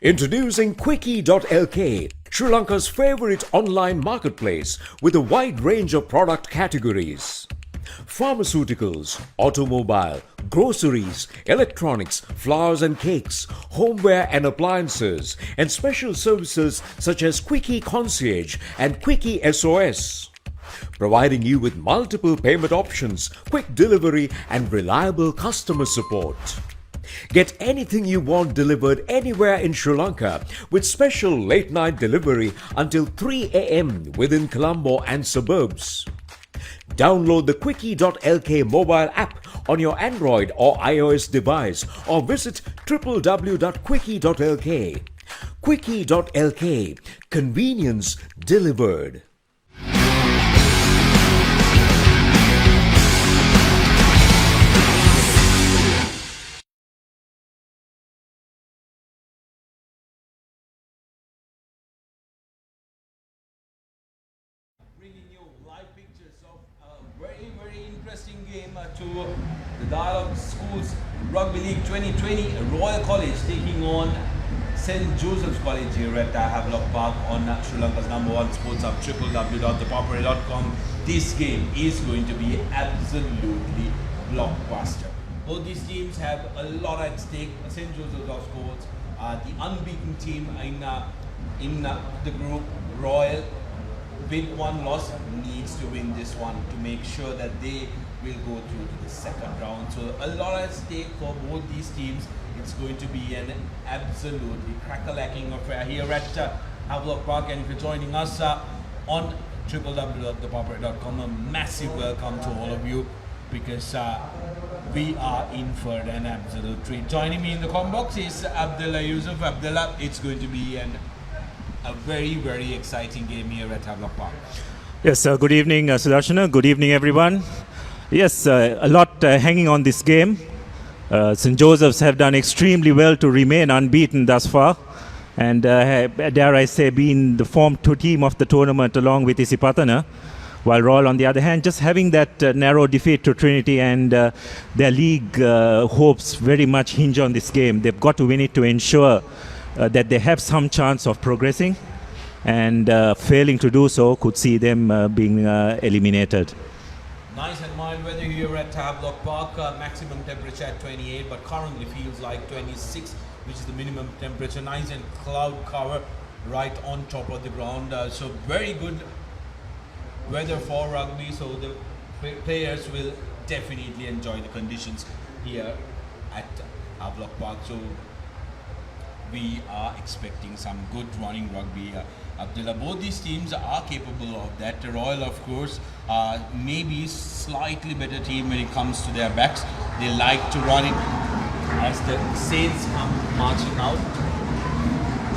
Introducing Quickie.lk, Sri Lanka's favorite online marketplace with a wide range of product categories. Pharmaceuticals, automobile, groceries, electronics, flowers and cakes, homeware and appliances, and special services such as Quickie Concierge and Quickie SOS. Providing you with multiple payment options, quick delivery, and reliable customer support. Get anything you want delivered anywhere in Sri Lanka with special late night delivery until 3 a.m. within Colombo and suburbs. Download the Quickie.lk mobile app on your Android or iOS device or visit www.quickie.lk. Quickie.lk, convenience delivered. Bringing you live pictures of a very interesting game to the Dialog Schools Rugby League 2020. Royal College taking on St. Joseph's College here at Havelock Park on Sri Lanka's #1 sports hub, www.thepapare.com. This game is going to be absolutely blockbuster. Both these teams have a lot at stake. St. Joseph's, of course, the unbeaten team in the group. Royal, with one loss, needs to win this one to make sure that they will go through to the second round. So a lot at stake for both these teams. It's going to be an absolutely crack-a-lacking affair here at Havelock Park. And if you're joining us on www.thepapare.com, a massive welcome to all of you, because we are in for an absolute treat. Joining me in the comment box is Abdullah Yusuf. Abdullah, it's going to be a very exciting game here at Havelock Park. Yes, good evening, Sudarshana. Good evening, everyone. Yes, a lot hanging on this game. St. Joseph's have done extremely well to remain unbeaten thus far, and dare I say, being the form team of the tournament along with Isipatana. While Royal, on the other hand, just having that narrow defeat to Trinity, and their league hopes very much hinge on this game. They've got to win it to ensure that they have some chance of progressing, and failing to do so could see them being eliminated. Nice and mild weather here at Havelock Park. Maximum temperature at 28, but currently feels like 26, which is the minimum temperature. Nice and cloud cover right on top of the ground. So very good weather for rugby. So the players will definitely enjoy the conditions here at Havelock Park. So we are expecting some good running rugby. Abdullah, both these teams are capable of that. The Royal, of course, maybe slightly better team when it comes to their backs. They like to run it as the Saints come marching out.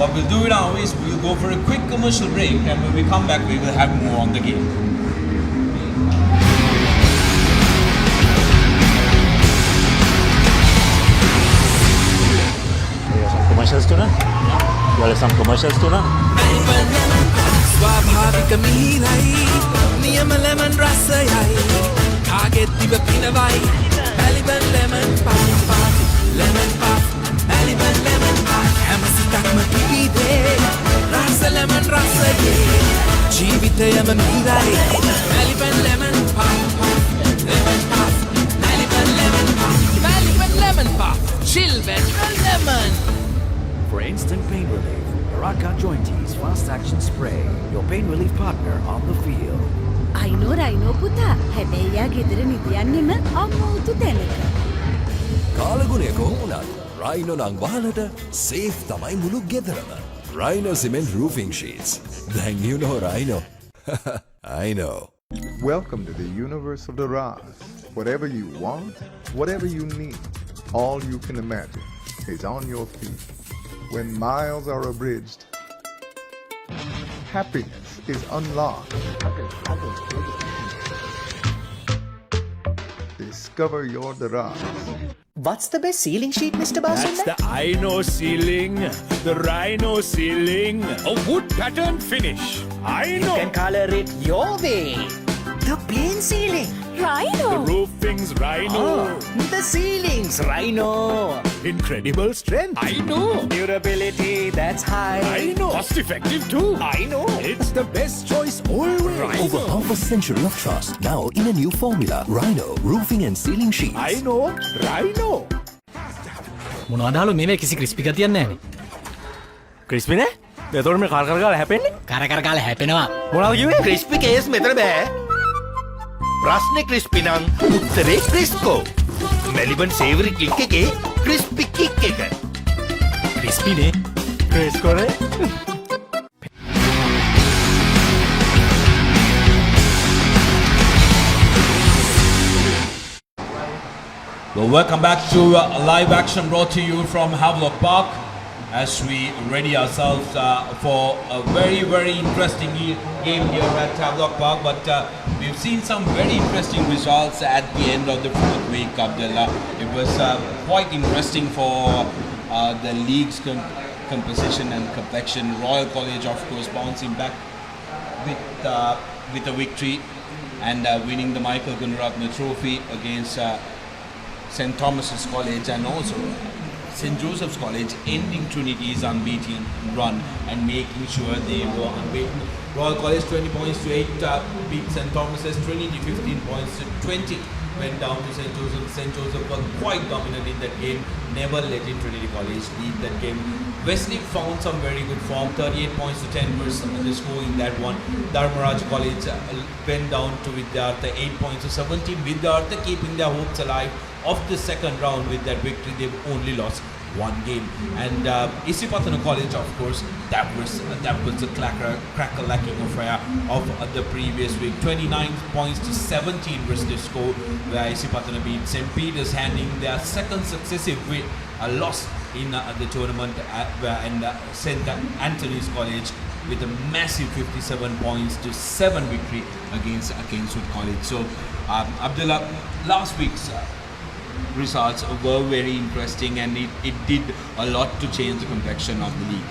What we'll do now is we'll go for a quick commercial break, and when we come back we will have more on the game. Commercials too, na? You have some commercials too, na? ස්වාභාවික මිහිරයි නියම lemon රසයයි කාගෙත් දිව පිනවයි Maliban lemon puff lemon puff Maliban lemon puff හැම සිතක්ම පිබිදේ රස lemon රසයේ ජීවිතයම මිහිරයි Maliban lemon puff lemon puff Maliban lemon puff Maliban lemon puff chill with lemon. For instant pain relief, Raka Jointies Fast Action Spray, your pain relief partner on the field. Rhino පුතා හැබැයි යා ගෙදර නිදියන්නෙම අම්මෝතු තැනක. කාලගුණය කොහොමුණත් Rhino නං වහලට safe තමයි මුළු ගෙදරම. Rhino Cement Roofing Sheets. Then you know Rhino. I know. Welcome to the universe of the Raz. Whatever you want, whatever you need, all you can imagine is on your feet. When miles are abridged, happiness is unlocked. Discover your Daraz. What's the best ceiling sheet, Mr. Basunda? That's the Rhino ceiling. The Rhino ceiling. A wood pattern finish. You can color it your way. The plain ceiling. Rhino! The roofing's Rhino. The the ceilings, Rhino. Incredible strength. I know. Durability, that's high. I know. Cost effective too. I know. It's the best choice always. Over half a century of trust, now in a new formula. Rhino Roofing and Ceiling Sheets. I know. Rhino. මොනවදාලු මේ කිසි crispy ගතියක් නැහැනේ. Crispy නේ? එතකොට මේ කර කර ගාලා හැපෙන්නේ? කර කර ගාලා හැපෙනවා. මොනවද කිව්වේ? ක්‍රිස්පි කේස් මෙතන බෑ. ප්‍රශ්නේ ක්‍රිස්පි නම් උත්තරේ ක්‍රිස්කෝ. මෙලිබන් සේවරි කික් එකේ ක්‍රිස්පි කික් එක. ක්‍රිස්පි නේ. ක්‍රිස්කෝ නේ. Well, welcome back to live action brought to you from Havelock Park as we ready ourselves for a very, very interesting game here at Havelock Park. But we've seen some very interesting results at the end of the fourth week, Abdullah. It was quite interesting for the league's composition and complexion. Royal College, of course, bouncing back with a victory and winning the Michael Gunaratne Trophy against St. Thomas's College, and also St. Joseph's College ending Trinity's unbeaten run and making sure they were unbeaten. Royal College 20 points to 8 beat St. Thomas's. Trinity 15 points to 20 went down to St. Joseph. St. Joseph were quite dominant in that game, never letting Trinity College lead that game. Wesley found some very good form, 38 points to 10 was the score in that one. Dharmaraj College went down to Vidyartha, 8 points to 17. Vidyartha keeping their hopes alive of the second round with that victory. They've only lost one game. And Isipatana College, of course, that was the cracker-lacking affair of the previous week. 29 points to 17 was the score, where Isipatana beat St. Peter's, handing their second successive loss in the tournament, and St. Anthony's College with a massive 57 points to 7 victory against Kingswood College. So, Abdullah, last week's results were very interesting, and it did a lot to change the complexion of the league.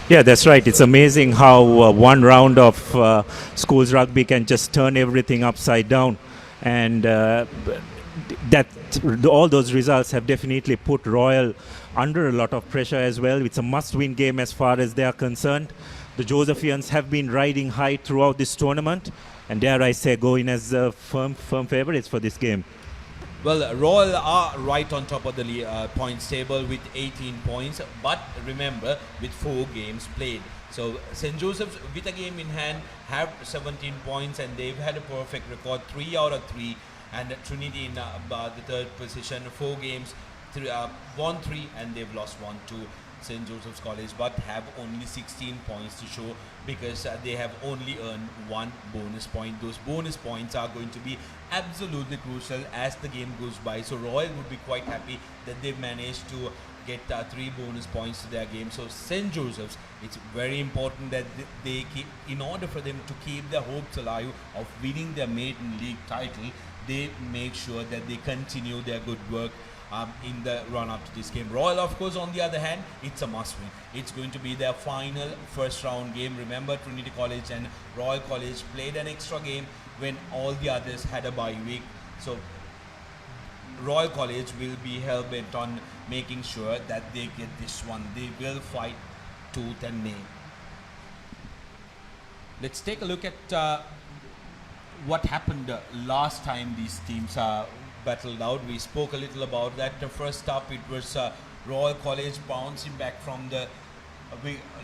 Yeah, that's right. It's amazing how one round of schools rugby can just turn everything upside down, and that all those results have definitely put Royal under a lot of pressure as well. It's a must-win game as far as they are concerned. The Josephians have been riding high throughout this tournament, and dare I say, go in as firm favourites for this game. Well, Royal are right on top of the points table with 18 points, but remember, with 4 games played. So St. Joseph's, with a game in hand, have 17 points, and they've had a perfect record, 3 out of 3, and Trinity in the third position, 4 games, won 3, and they've lost 1 to St. Joseph's College, but have only 16 points to show, because they have only earned 1 bonus point. Those bonus points are going to be absolutely crucial as the game goes by. So Royal would be quite happy that they've managed to get 3 bonus points to their game. So St. Joseph's, it's very important that they keep, in order for them to keep their hopes alive of winning their maiden league title, they make sure that they continue their good work in the run-up to this game. Royal, of course, on the other hand, it's a must-win. It's going to be their final first-round game. Remember, Trinity College and Royal College played an extra game when all the others had a bye week. So, Royal College will be hell-bent on making sure that they get this one. They will fight tooth and nail. Let's take a look at what happened last time these teams battled out. We spoke a little about that. First up, it was Royal College bouncing back from the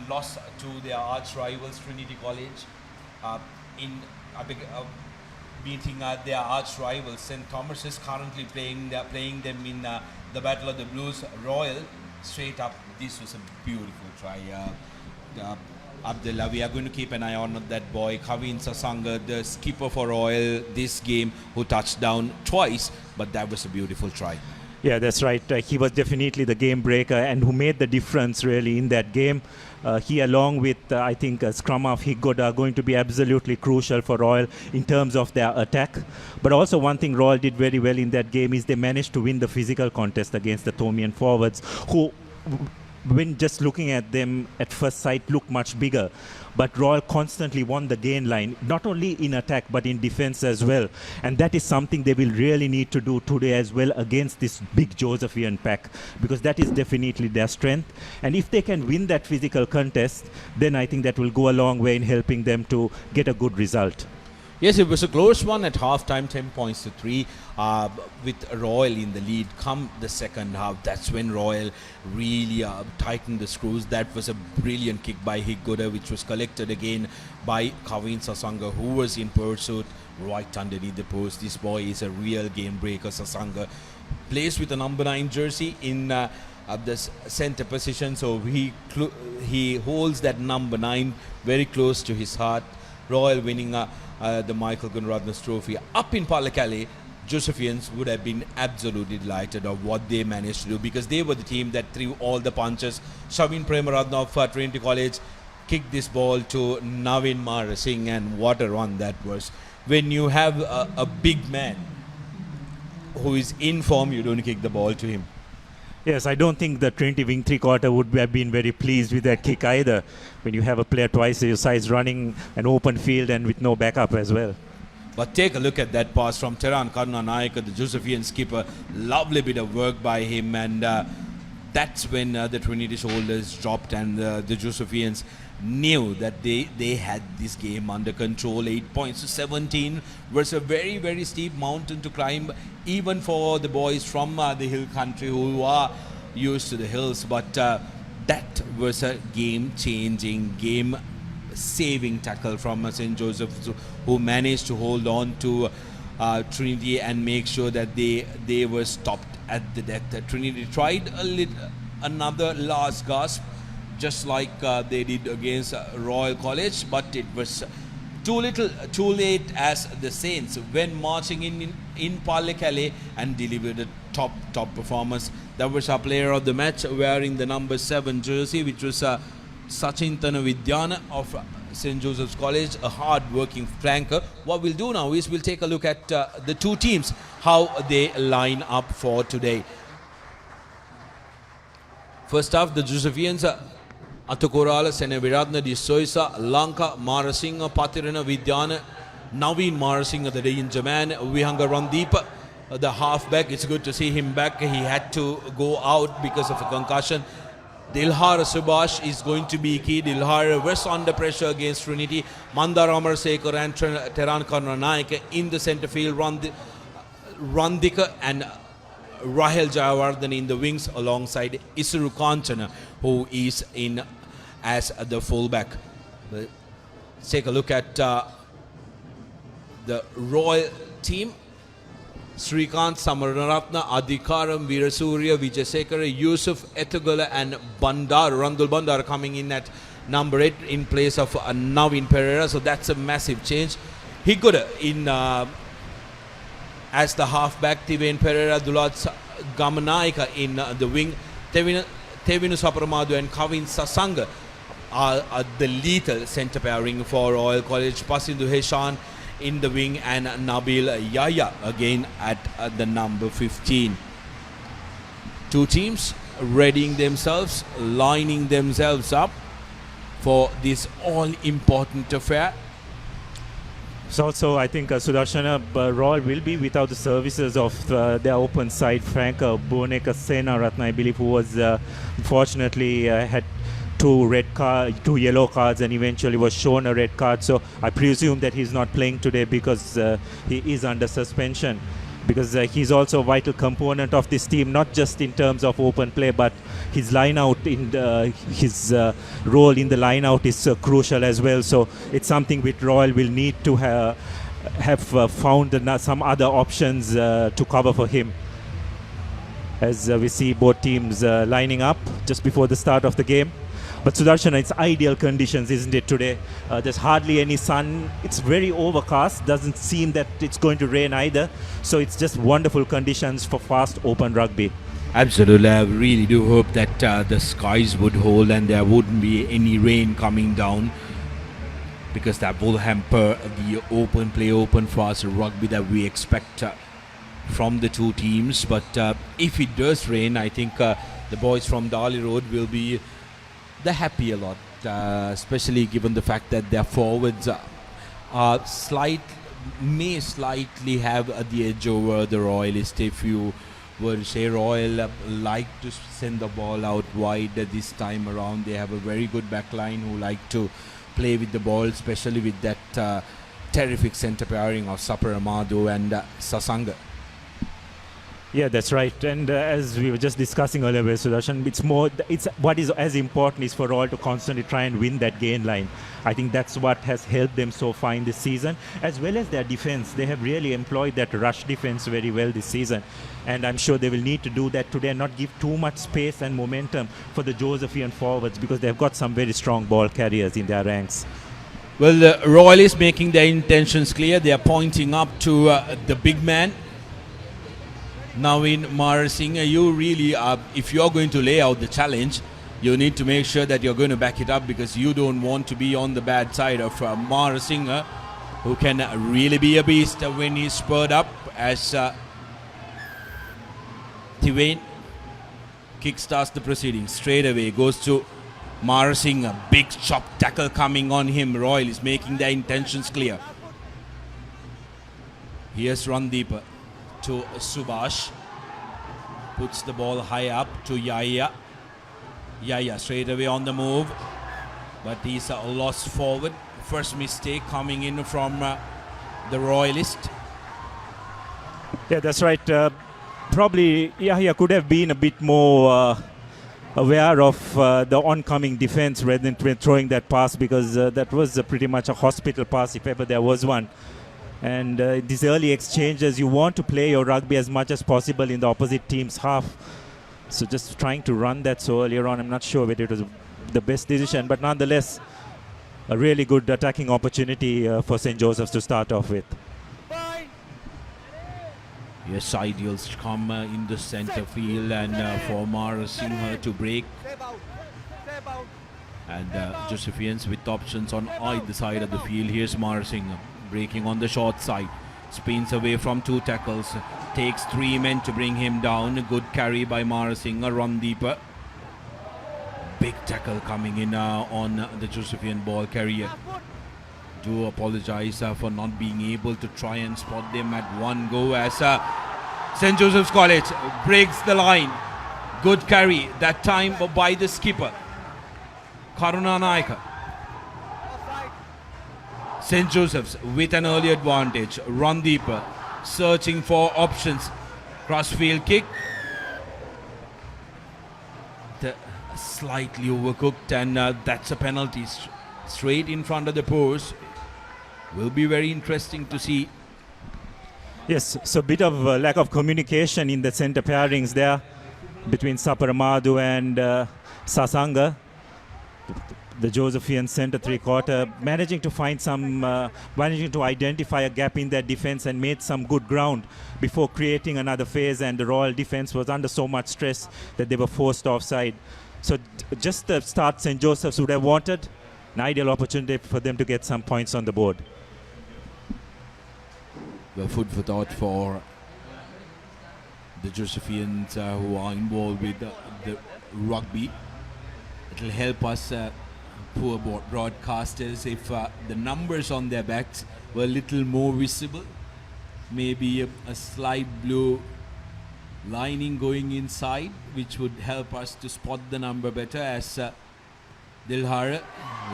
loss to their arch rivals Trinity College in beating their arch rivals St. Thomas is currently playing them in the Battle of the Blues. Royal, straight up, this was a beautiful try. Abdullah, we are going to keep an eye on that boy, Kavin Sasanga, the skipper for Royal this game, who touched down twice, but that was a beautiful try. Yeah, that's right. He was definitely the game breaker and who made the difference really in that game. He, along with, I think, scrum half Higgood, are going to be absolutely crucial for Royal in terms of their attack. But also one thing Royal did very well in that game is they managed to win the physical contest against the Thomian forwards, who when just looking at them at first sight, look much bigger. But Royal constantly won the gain line, not only in attack but in defense as well. And that is something they will really need to do today as well against this big Josephian pack, because that is definitely their strength. And if they can win that physical contest, then I think that will go a long way in helping them to get a good result. Yes, it was a close one at half-time, 10 points to 3, with Royal in the lead. Come the second half, that's when Royal really tightened the screws. That was a brilliant kick by Higgoda, which was collected again by Kavin Sasanga, who was in pursuit right underneath the post. This boy is a real game breaker. Sasanga plays with a number 9 jersey in the centre position, so he holds that number 9 very close to his heart. Royal winning the Michael Gunaratne's trophy up in Pallekele. Josephians would have been absolutely delighted of what they managed to do, because they were the team that threw all the punches. Shavin Premaratna of Trinity College kicked this ball to Navin Marasinghe, and what a run that was. When you have a big man who is in form, you don't kick the ball to him. Yes, I don't think the Trinity wing three-quarter would have been very pleased with that kick either, when you have a player twice your size running an open field and with no backup as well. But take a look at that pass from Teran Karunanayake, the Josephian skipper. Lovely bit of work by him, and that's when the Trinity shoulders dropped, and the Josephians knew that they had this game under control. 8 points to 17 was a very, very steep mountain to climb, even for the boys from the hill country who are used to the hills. But that was a game-changing, game-saving tackle from St. Joseph, who managed to hold on to Trinity and make sure that they were stopped at the death. Trinity tried another last gasp, just like they did against Royal College, but it was too late, as the Saints went marching in Pallekele and delivered a top performance. That was our player of the match, wearing the number 7 jersey, which was Sachin Tanavidyana of St. Joseph's College, a hard-working flanker. What we'll do now is we'll take a look at the two teams, how they line up for today. First off, the Josephians, Atakorala, Sene Viratna, Disoisa, Lanka, Marasinghe, Patirana Vidyana, Navin Marasinghe, the day in Jaman, Vihanga Randeep, the halfback. It's good to see him back. He had to go out because of a concussion. Dilhar Subhash is going to be key. Dilhar was under pressure against Trinity. Mandar Amarsekar and Teran Karunanayake in the centre field. Randika and Rahel Jayawardhan in the wings, alongside Isuru Kanchana, who is in as the fullback. Let's take a look at the Royal team. Srikanth, Samaranatna, Adhikaram, Veerasurya, Vijayasekara, Yusuf, Ethugala and Randul Bandar coming in at number 8 in place of Navin Pereira. So that's a massive change. Higgoda in as the halfback, Tivain Pereira, Dulat Gamanayaka in the wing, Tevinu Saparamadu and Kavin Sasanga are the lethal centre pairing for Royal College. Pasindu Heshan in the wing and Nabil Yaya again at the number 15. Two teams readying themselves, lining themselves up for this all-important affair. So also, I think Sudarshana, Royal will be without the services of their open side flanker, Bhuvneka Senaratne, I believe, who was unfortunately had two yellow cards and eventually was shown a red card. So I presume that he's not playing today because he is under suspension, because he's also a vital component of this team, not just in terms of open play, but his line out in his role in the line out is crucial as well. So it's something which Royal will need to have found some other options to cover for him, as we see both teams lining up just before the start of the game. But Sudarshana, it's ideal conditions, isn't it, today? There's hardly any sun. It's very overcast. Doesn't seem that it's going to rain either. So it's just wonderful conditions for fast, open rugby. Absolutely. I really do hope that the skies would hold and there wouldn't be any rain coming down, because that will hamper the open play, open fast rugby that we expect from the two teams. But if it does rain, I think the boys from Dali Road will be the happy a lot, especially given the fact that their forwards may slightly have the edge over the Royalists. If you were to say Royal like to send the ball out wide this time around, they have a very good back line who like to play with the ball, especially with that terrific centre pairing of Sapar Amadu and Sasanga. Yeah, that's right. And as we were just discussing earlier with Sudarshan, it's what is as important is for all to constantly try and win that gain line. I think that's what has helped them so far in this season, as well as their defense. They have really employed that rush defense very well this season. And I'm sure they will need to do that today and not give too much space and momentum for the Josephian forwards, because they've got some very strong ball carriers in their ranks. Well, the Royalists making their intentions clear. They are pointing up to the big man. Now in Marasinghe, you really, if you're going to lay out the challenge, you need to make sure that you're going to back it up, because you don't want to be on the bad side of Marasinghe, who can really be a beast when he's spurred up, as Thivain kickstarts the proceedings. Straight away goes to Marasinghe. Big chop tackle coming on him. Royal is making their intentions clear. Here's Randeep to Subhash. Puts the ball high up to Yaya. Yaya straight away on the move, but he's lost forward. First mistake coming in from the Royalist. Yeah, that's right. Probably Yahya could have been a bit more aware of the oncoming defense rather than throwing that pass, because that was pretty much a hospital pass if ever there was one. And these early exchanges, you want to play your rugby as much as possible in the opposite team's half. So just trying to run that so earlier on, I'm not sure whether it was the best decision, but nonetheless, a really good attacking opportunity for St. Joseph's to start off with. Yes, ideals come in the centre field, and for Marasinghe to break. And Josephians with options on either side of the field. Here's Marasinghe breaking on the short side. Spins away from two tackles. Takes three men to bring him down. A good carry by Marasinghe. Randeep. Big tackle coming in on the Josephian ball carrier. Do apologize for not being able to try and spot them at one go, as St. Joseph's College breaks the line. Good carry that time by the skipper, Karuna Naika. St. Joseph's with an early advantage. Randeep searching for options. Crossfield kick. Slightly overcooked, and that's a penalty straight in front of the post. Will be very interesting to see. Yes, so a bit of lack of communication in the centre pairings there between Sapar Amadu and Sasanga. The Josephian centre three-quarter managing to find some, managing to identify a gap in their defence and made some good ground before creating another phase, and the Royal defence was under so much stress that they were forced offside. So just the start St. Joseph's would have wanted, an ideal opportunity for them to get some points on the board. Well, food for thought for the Josephians who are involved with the rugby. It will help us poor broadcasters if the numbers on their backs were a little more visible. Maybe a slight blue lining going inside, which would help us to spot the number better, as Dilhar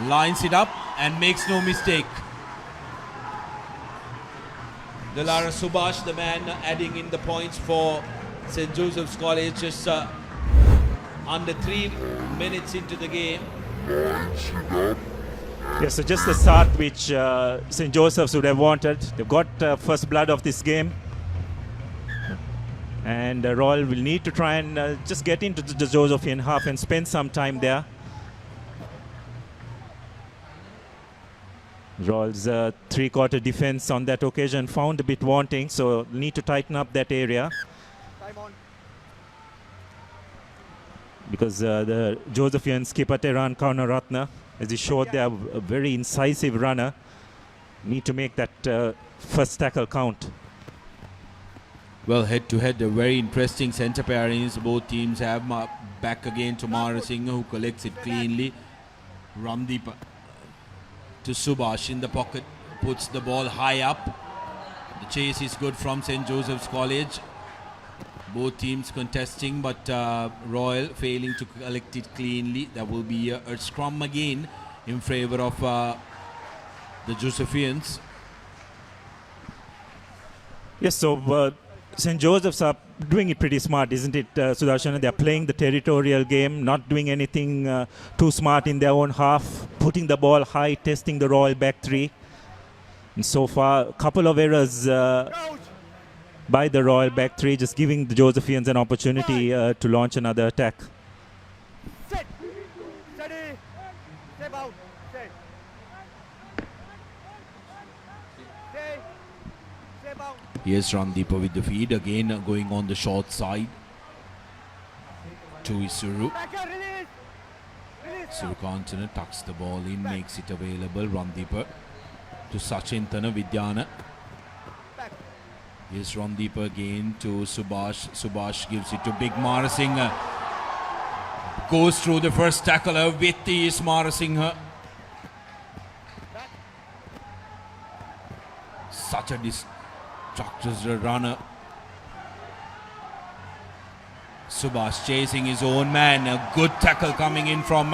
lines it up and makes no mistake. Dilara Subhash, the man adding in the points for St. Joseph's College, just under 3 minutes into the game. Yes, so just the start which St. Joseph's would have wanted. They've got first blood of this game. And Royal will need to try and just get into the Josephian half and spend some time there. Royal's three-quarter defense on that occasion found a bit wanting, so need to tighten up that area. Because the Josephian skipper Teran Kaunaratna, as he showed there, a very incisive runner, need to make that first tackle count. Well, head-to-head, a very interesting centre pairings. Both teams have Back again to Marasinghe, who collects it cleanly. Ramdeep to Subhash in the pocket, puts the ball high up. The chase is good from St. Joseph's College. Both teams contesting, but Royal failing to collect it cleanly. There will be a scrum again in favor of the Josephians. Yes, so St. Joseph's are doing it pretty smart, isn't it, Sudarshana? They're playing the territorial game, not doing anything too smart in their own half, putting the ball high, testing the Royal back three. And so far, a couple of errors by the Royal back three, just giving the Josephians an opportunity to launch another attack. Here's Randeepa with the feed, again going on the short side to Isuru. Surukantana tucks the ball in, makes it available. Randeepa to Sachintana Vidyana. Here's Randeepa again to Subhash. Subhash gives it to Big Marasinghe. Goes through the first tackler with the Marasinghe. Such a destructive runner. Subhash chasing his own man. A good tackle coming in from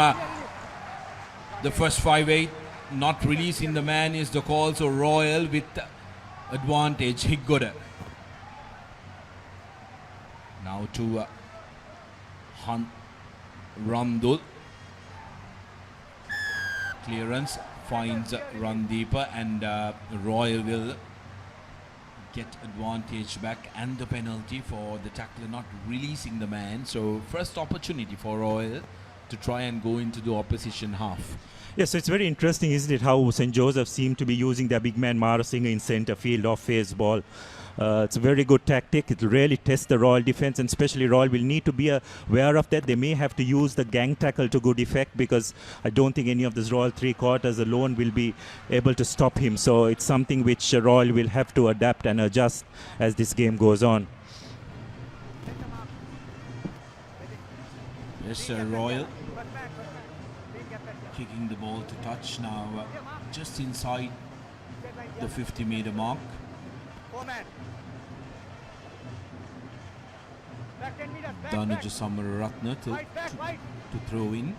the first 5'8". Not releasing the man is the call. So Royal with advantage. Higgoda. Now to Randul. Clearance finds Randeepa, and Royal will get advantage back and the penalty for the tackler not releasing the man. So first opportunity for Royal to try and go into the opposition half. Yes, so it's very interesting, isn't it, how St. Joseph seem to be using their big man Marasinghe in centre field off phase ball. It's a very good tactic. It will really test the Royal defence, and especially Royal will need to be aware of that. They may have to use the gang tackle to good effect, because I don't think any of this Royal three quarters alone will be able to stop him. So it's something which Royal will have to adapt and adjust as this game goes on. Yes, Royal kicking the ball to touch now, just inside the 50-meter mark. Dhanuja Samararatne to throw in.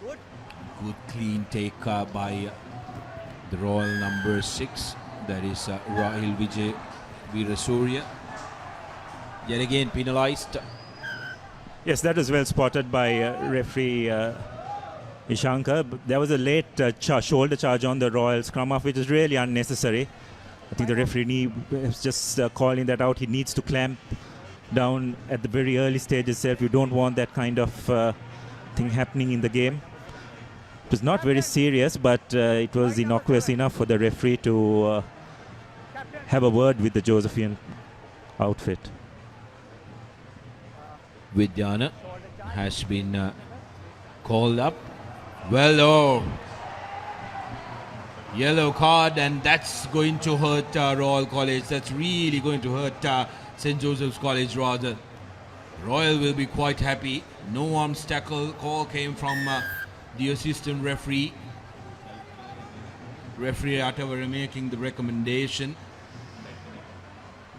Good clean take by the Royal number 6. That is Rahil Vijay Veerasurya. Yet again penalised. Yes, that was well spotted by referee Ishankar. There was a late shoulder charge on the Royal scrum half, which is really unnecessary. I think the referee was just calling that out. He needs to clamp down at the very early stage itself. You don't want that kind of thing happening in the game. It was not very serious, but it was innocuous enough for the referee to have a word with the Josephian outfit. Vidyana has been called up. Well, oh, yellow card, and that's going to hurt Royal College. That's really going to hurt St. Joseph's College rather. Royal will be quite happy. No arms tackle call came from the assistant referee. Referee Atavara making the recommendation.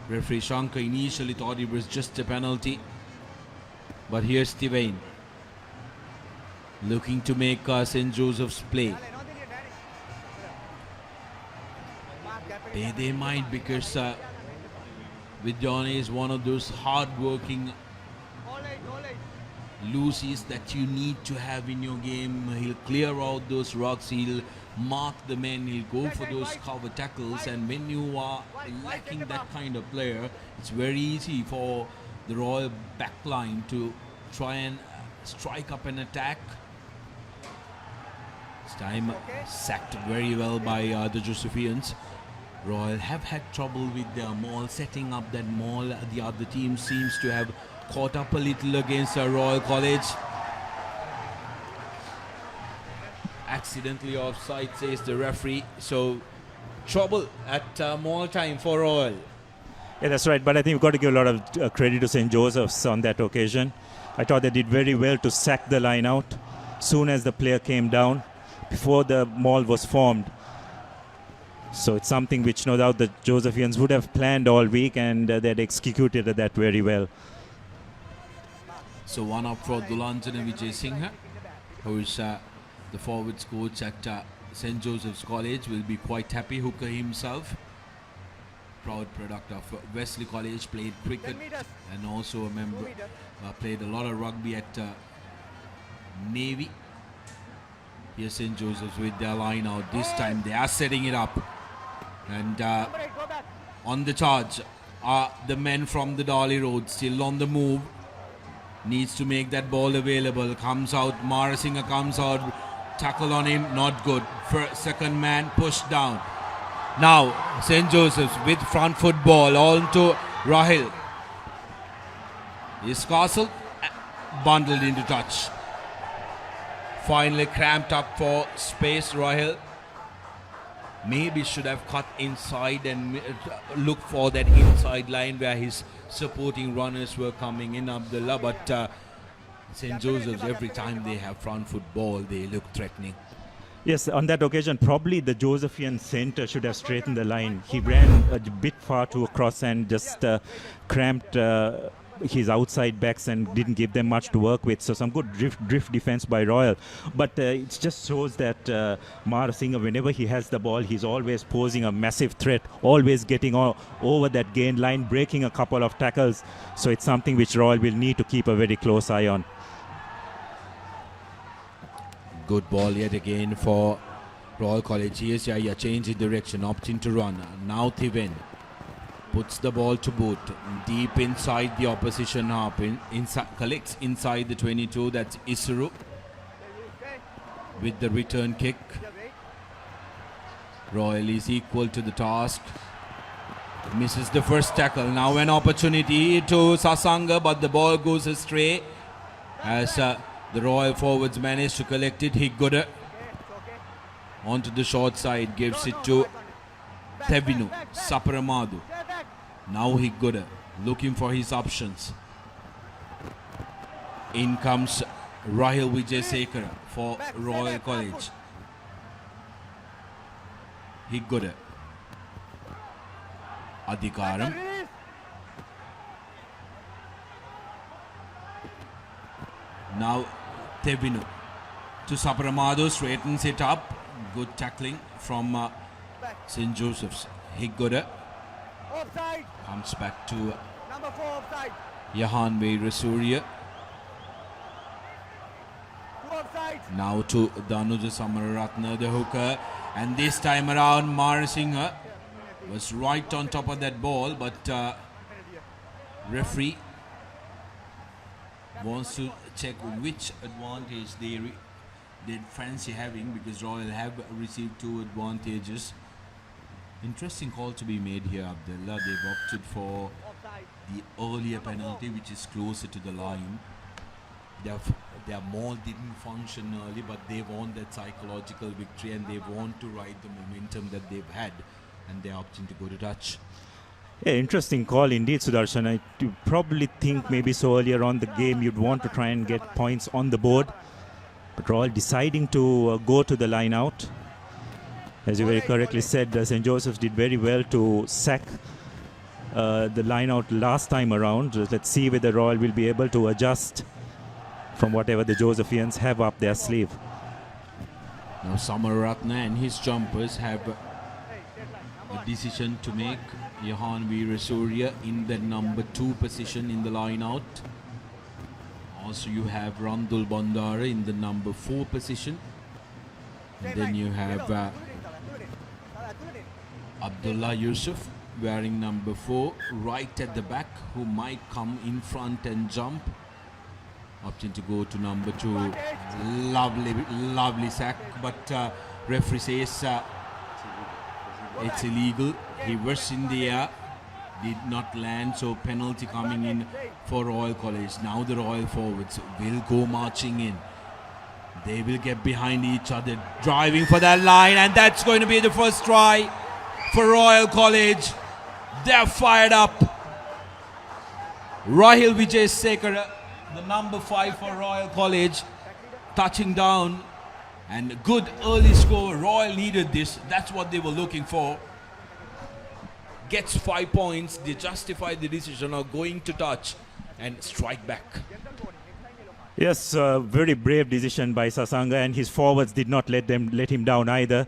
Referee Shankar initially thought it was just a penalty. But here's Tivane looking to make St. Joseph's play. They might, because Vidyana is one of those hard-working loosies that you need to have in your game. He'll clear out those rocks, he'll mark the men, he'll go for those cover tackles, and when you are lacking that kind of player, it's very easy for the Royal backline to try and strike up an attack. This time sacked very well by the Josephians. Royal have had trouble with their maul, setting up that maul. The other team seems to have caught up a little against Royal College. Accidentally offside, says the referee. So trouble at more time for Royal. Yeah, that's right. But I think we've got to give a lot of credit to St. Joseph's on that occasion. I thought they did very well to sack the line out soon as the player came down, before the maul was formed. So it's something which no doubt the Josephians would have planned all week, and they'd executed that very well. So one up for Dulanjan Vijay Singh, who is the forwards coach at St. Joseph's College, will be quite happy. Hooker himself, proud product of Wesley College, played cricket and also a member, played a lot of rugby at Navy. Here's St. Joseph's with their line out. This time they are setting it up. And on the charge are the men from the Dolly Road, still on the move. Needs to make that ball available. Comes out, Marasinger comes out. Tackle on him, not good. Second man pushed down. Now St. Joseph's with front foot ball on to Rahil. Is Castle bundled into touch. Finally cramped up for space. Rahil maybe should have cut inside and look for that inside line where his supporting runners were coming in, Abdullah. But St. Joseph's, every time they have front foot ball, they look threatening. Yes, on that occasion, probably the Josephian centre should have straightened the line. He ran a bit far too across and just cramped his outside backs and didn't give them much to work with. So some good drift defense by Royal. But it just shows that Marasinger, whenever he has the ball, he's always posing a massive threat, always getting over that gain line, breaking a couple of tackles. So it's something which Royal will need to keep a very close eye on. Good ball yet again for Royal College. Here's Yaya, change in direction, opting to run. Now Thiven puts the ball to boot, deep inside the opposition half, collects inside the 22. That's Isuru with the return kick. Royal is equal to the task. Misses the first tackle. Now an opportunity to Sasanga, but the ball goes astray as the Royal forwards managed to collect it. Higgoda onto the short side, gives it to Tevinu, Saparamadu. Now Higgoda looking for his options. In comes Rahil Vijaysekara for Royal College. Higgoda. Adhikaram. Now Tevinu to Saparamadu, straightens it up. Good tackling from St. Joseph's. Higgoda comes back to Yahanwe Rasuria. Now to Danuja Samaratna, the hooker. And this time around, Marasinger was right on top of that ball, but referee wants to check which advantage they fancy having, because Royal have received 2 advantages. Interesting call to be made here, Abdullah. They've opted for the earlier penalty, which is closer to the line. Their maul didn't function early, but they want that psychological victory and they want to ride the momentum that they've had, and they're opting to go to touch. Yeah, interesting call indeed, Sudarshan. I probably think maybe so earlier on the game you'd want to try and get points on the board, but Royal deciding to go to the line out. As you very correctly said, St. Joseph's did very well to sack the line out last time around. Let's see whether Royal will be able to adjust from whatever the Josephians have up their sleeve. Now Samaratna and his jumpers have a decision to make. Yahanwe Rasuria in the number 2 position in the line out. Also you have Randul Bandara in the number 4 position. And then you have Abdullah Yusuf wearing number 4 right at the back, who might come in front and jump. Opting to go to number 2. Lovely sack, but referee says it's illegal. He was in the air, did not land, so penalty coming in for Royal College. Now the Royal forwards will go marching in. They will get behind each other, driving for that line, and that's going to be the first try for Royal College. They're fired up. Rahil Vijay Sekar, the number 5 for Royal College, touching down. And good early score. Royal needed this. That's what they were looking for. Gets 5 points. They justify the decision of going to touch and strike back. Yes, very brave decision by Sasanga, and his forwards did not let him down either.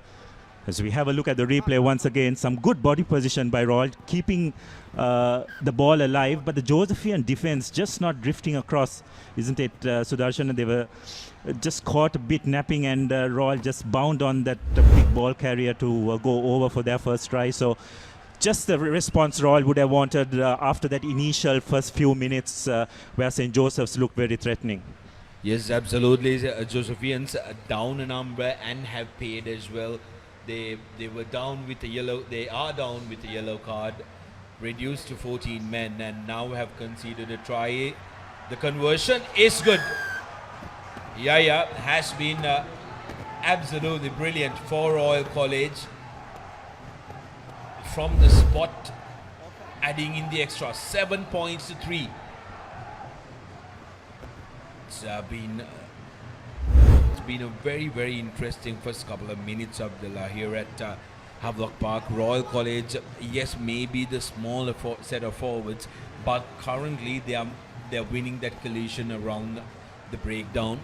As we have a look at the replay once again, some good body position by Royal, keeping the ball alive, but the Josephian defense just not drifting across, isn't it, Sudarshan? They were just caught a bit napping, and Royal just bound on that big ball carrier to go over for their first try. So just the response Royal would have wanted after that initial first few minutes where St. Joseph's looked very threatening. Yes, absolutely. Josephians down a number and have paid as well. They were down with the yellow. They are down with the yellow card, reduced to 14 men, and now have conceded a try. The conversion is good. Yeah, has been absolutely brilliant for Royal College. From the spot, adding in the extra 7 points to 3. It's been a very, very interesting first couple of minutes, Abdullah, here at Havelock Park. Royal College, yes, maybe the smaller set of forwards, but currently they're winning that collision around the breakdown.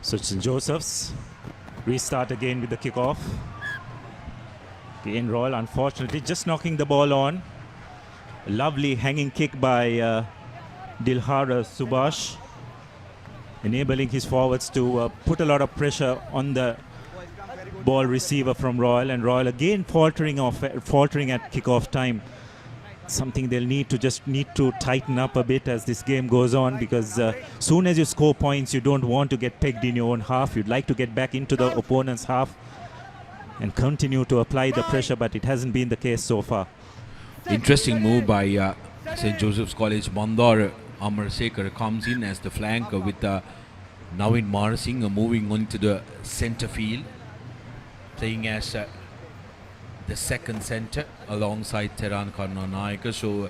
So St. Joseph's restart again with the kickoff. Again, Royal unfortunately just knocking the ball on. A lovely hanging kick by Dilhar Subhash, enabling his forwards to put a lot of pressure on the ball receiver from Royal, and Royal again faltering at kickoff time. Something they'll need to tighten up a bit as this game goes on, because soon as you score points, you don't want to get pegged in your own half. You'd like to get back into the opponent's half and continue to apply the pressure, but it hasn't been the case so far. Interesting move by St. Joseph's College. Mandar Amar Sekar comes in as the flanker with Navin Marasinghe moving on to the centre field, playing as the second centre alongside Teran Karnanayaka. So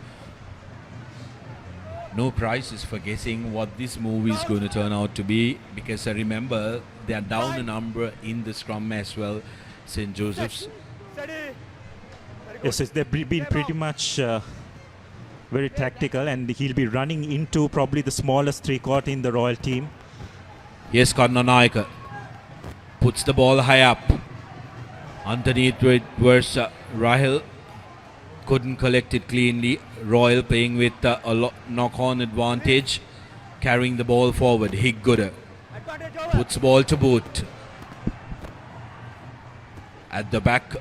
no prizes for guessing what this move is going to turn out to be, because remember they are down a number in the scrum as well, St. Joseph's. Yes, they've been pretty much very tactical, and he'll be running into probably the smallest three-court in the Royal team. Yes, Karnanayaka puts the ball high up. Underneath it was Rahil. Couldn't collect it cleanly. Royal playing with a knock-on advantage, carrying the ball forward. Higguda puts ball to boot. At the back,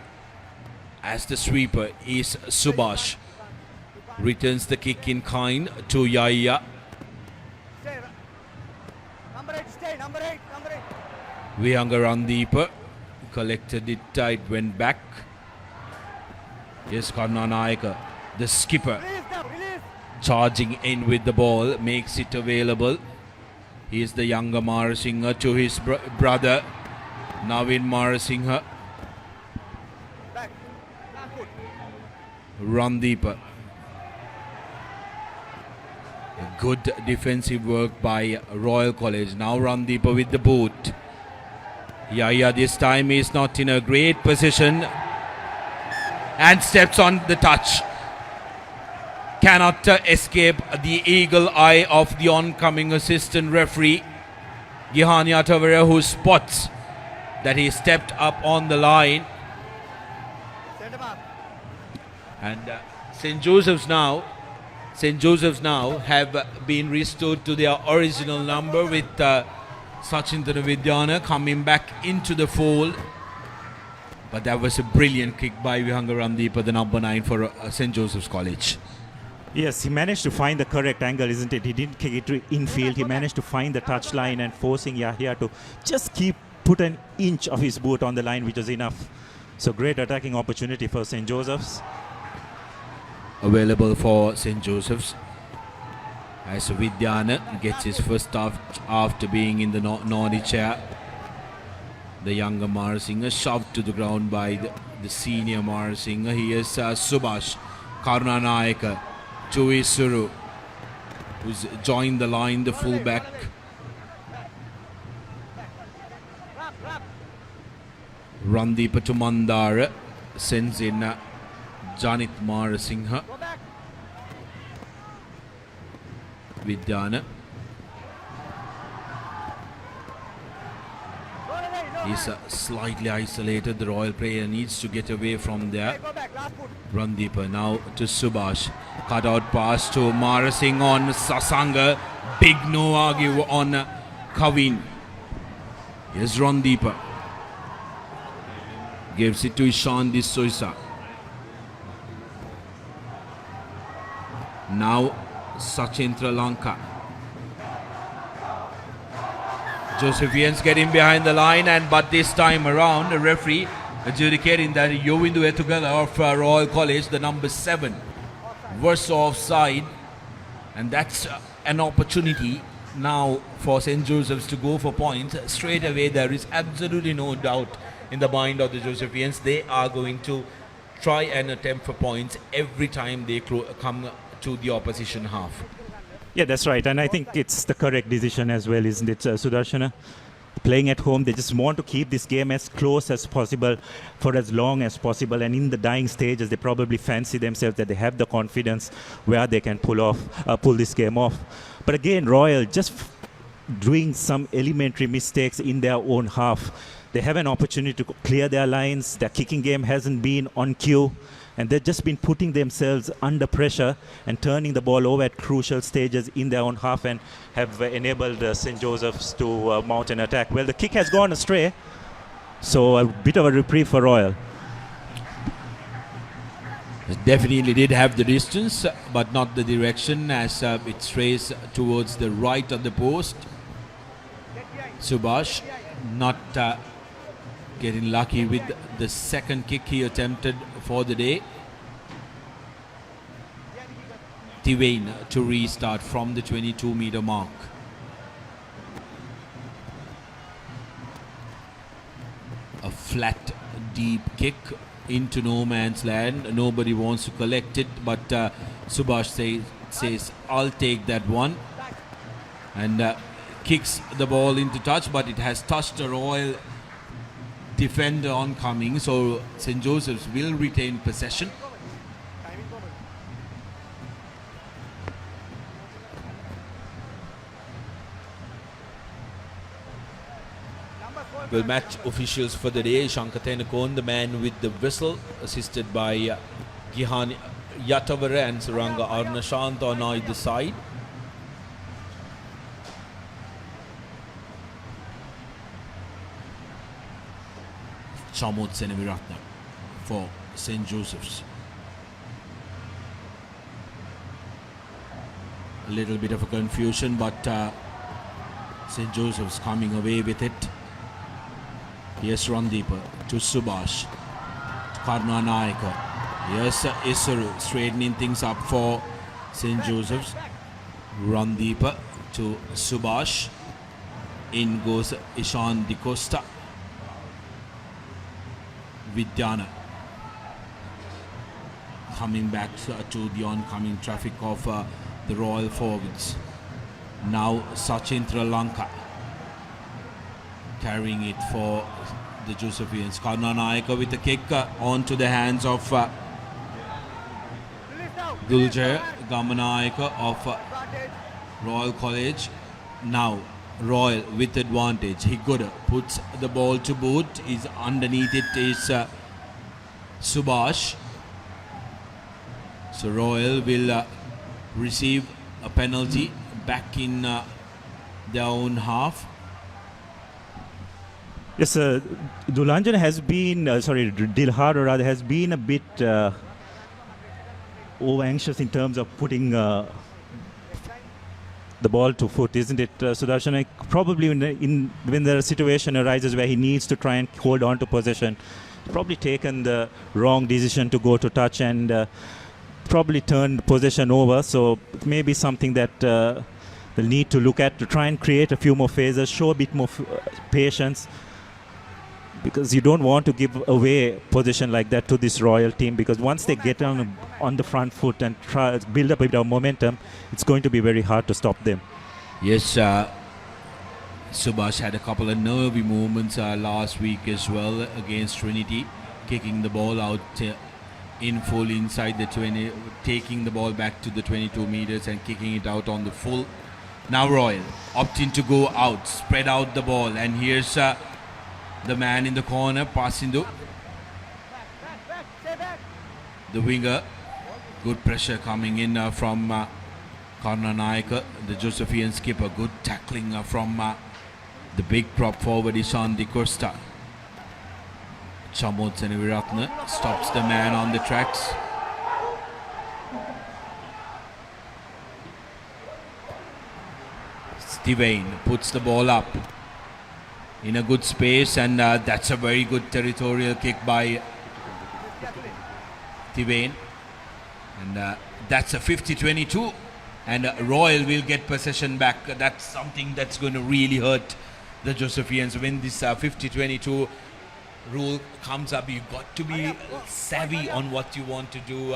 as the sweeper is Subhash. Returns the kick in kind to Yaya. Vihangarandeepa collected it tight, went back. Yes, Karnanayaka, the skipper, charging in with the ball, makes it available. He is the younger Marasinghe to his brother Navin Marasinghe. Randeepa. Good defensive work by Royal College. Now Randeepa with the boot. Yaya this time is not in a great position and steps on the touch. Cannot escape the eagle eye of the oncoming assistant referee Gihania Tavera, who spots that he stepped up on the line. And St. Joseph's now have been restored to their original number with Sachin Vidyana coming back into the fold. But that was a brilliant kick by Vihangarandeepa, the number 9 for St. Joseph's College. Yes, he managed to find the correct angle, isn't it? He didn't kick it to infield. He managed to find the touch line and forcing Yahya to just put an inch of his boot on the line, which was enough. So great attacking opportunity for St. Joseph's. Available for St. Joseph's. as Vidyana gets his first start after being in the Nordic chair. The younger Marasinger shoved to the ground by the senior Marasinger. Here's Subhash Karunanayaka to Isuru, who's joined the line, the fullback. Randeepa to Mandara, sends in Janit Marasinghe. Vidyana. He's slightly isolated. The Royal player needs to get away from there. Randeepa now to Subhash. Cut out pass to Marasinghe on Sasanga. Big no argue on Kavin. Here's Randeepa. Gives it to Ishan D'Souza. Now Sachin Lanka. Joseph getting behind the line, but this time around the referee adjudicating that Yovindu Etugala of Royal College, the number 7, was offside, and that's an opportunity now for St. Joseph's to go for points straight away. There is absolutely no doubt in the mind of the Josephians. They are going to try and attempt for points every time they come to the opposition half. Yeah, that's right. And I think it's the correct decision as well, isn't it, Sudarshana? Playing at home, they just want to keep this game as close as possible for as long as possible. And in the dying stages, they probably fancy themselves that they have the confidence where they can pull this game off. But again, Royal just doing some elementary mistakes in their own half. They have an opportunity to clear their lines. Their kicking game hasn't been on cue. And they've just been putting themselves under pressure and turning the ball over at crucial stages in their own half, and have enabled St. Joseph's to mount an attack. Well, the kick has gone astray, so a bit of a reprieve for Royal. It definitely did have the distance, but not the direction, as it strays towards the right of the post. Subhash not getting lucky with the second kick he attempted for the day. Tiwain to restart from the 22-meter mark. A flat, deep kick into no man's land. Nobody wants to collect it, but Subhash says, I'll take that one. And kicks the ball into touch, but it has touched a Royal defender oncoming, so St. Joseph's will retain possession. Well, match officials for the day: Shankatenakon, the man with the whistle, assisted by Gihan Yatavara and Saranga Arnashant on either side. Chamod Seneviratna for St. Joseph's. A little bit of a confusion, but St. Joseph's coming away with it. Yes, Randeepa to Subhash. Karunanayaka. Yes, Isuru straightening things up for St. Joseph's. Randeepa to Subhash. In goes Ishan D'Costa. Vidyana coming back to the oncoming traffic of the Royal forwards. Now Sachin Lanka carrying it for the Josephians. Karunanayaka with a kick onto the hands of Duljaya Gamanayaka of Royal College. Now Royal with advantage. Higuda puts the ball to boot. Is underneath it is Subhash. So Royal will receive a penalty back in their own half. Yes, Dulanjan has been, Dilhar rather, has been a bit over anxious in terms of putting the ball to foot, isn't it, Sudarshan? Probably when the situation arises where he needs to try and hold on to possession, he's probably taken the wrong decision to go to touch and probably turned possession over, so it may be something that they'll need to look at to try and create a few more phases, show a bit more patience, because you don't want to give away possession like that to this Royal team, because once they get on the front foot and try build up a bit of momentum, it's going to be very hard to stop them. Yes, Subhash had a couple of nervy moments last week as well against Trinity, kicking the ball out in full inside the 20, taking the ball back to the 22 meters and kicking it out on the full. Now Royal opting to go out, spread out the ball, and here's the man in the corner passing the winger. Good pressure coming in from Karna Naika, the Josephian skipper. Good tackling from the big prop forward Ishan Di Costa. Chamod Seneviratne stops the man on the tracks. Steven puts the ball up in a good space, and that's a very good territorial kick by Steven, and that's a 50-22, and Royal will get possession back. That's something that's going to really hurt the Josephians when this 50-22 rule comes up. You've got to be savvy on what you want to do,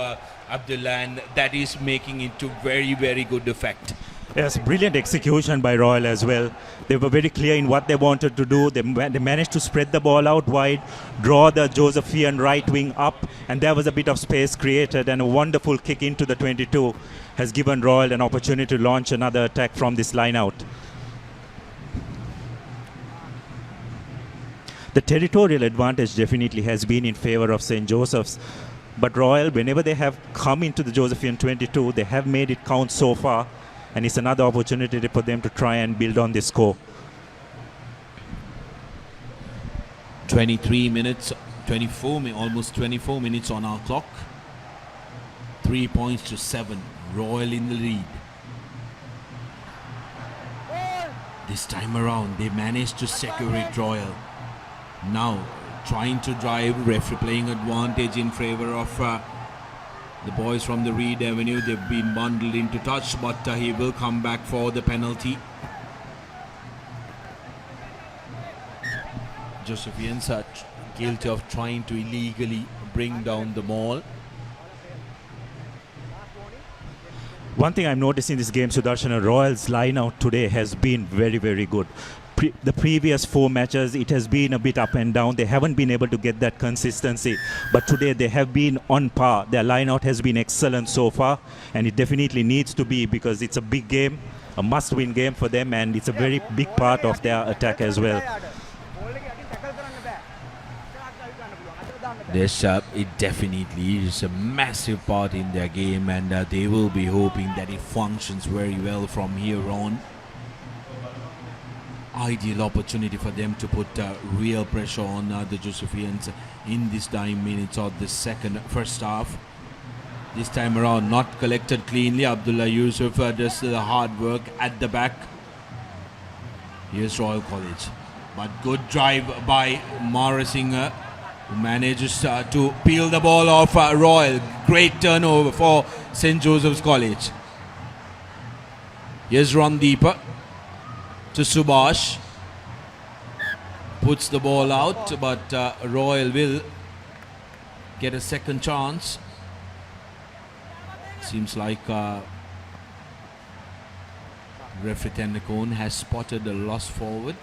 Abdullah, and that is making it to very, very good effect. Yes, brilliant execution by Royal as well. They were very clear in what they wanted to do. They managed to spread the ball out wide, draw the Josephian right wing up, and there was a bit of space created, and a wonderful kick into the 22 has given Royal an opportunity to launch another attack from this line out. The territorial advantage definitely has been in favor of St. Joseph's, but Royal, whenever they have come into the Josephian 22, they have made it count so far, and it's another opportunity for them to try and build on this score. 23 minutes, almost 24 minutes on our clock. 3 points to 7. Royal in the lead. This time around, they managed to secure it, Royal. Now, trying to drive, referee playing advantage in favor of the boys from the Reed Avenue. They've been bundled into touch, but he will come back for the penalty. Josephians are guilty of trying to illegally bring down the maul. One thing I'm noticing in this game, Sudarshana, Royal's line out today has been very, very good. The previous 4 matches, it has been a bit up and down. They haven't been able to get that consistency. But today they have been on par. Their line out has been excellent so far. And it definitely needs to be, because it's a big game, a must-win game for them. And it's a very big part of their attack as well. It definitely is a massive part in their game, and they will be hoping that it functions very well from here on. Ideal opportunity for them to put real pressure on the Josephians in this 9 minutes of the first half. This time around, not collected cleanly. Abdullah Yusuf does the hard work at the back. Here's Royal College, but good drive by Morisinger, who manages to peel the ball off Royal. Great turnover for St. Joseph's College. Here's Randeepa to Subhash. Puts the ball out, but Royal will get a second chance. Seems like referee Tendacone has spotted a loss forward.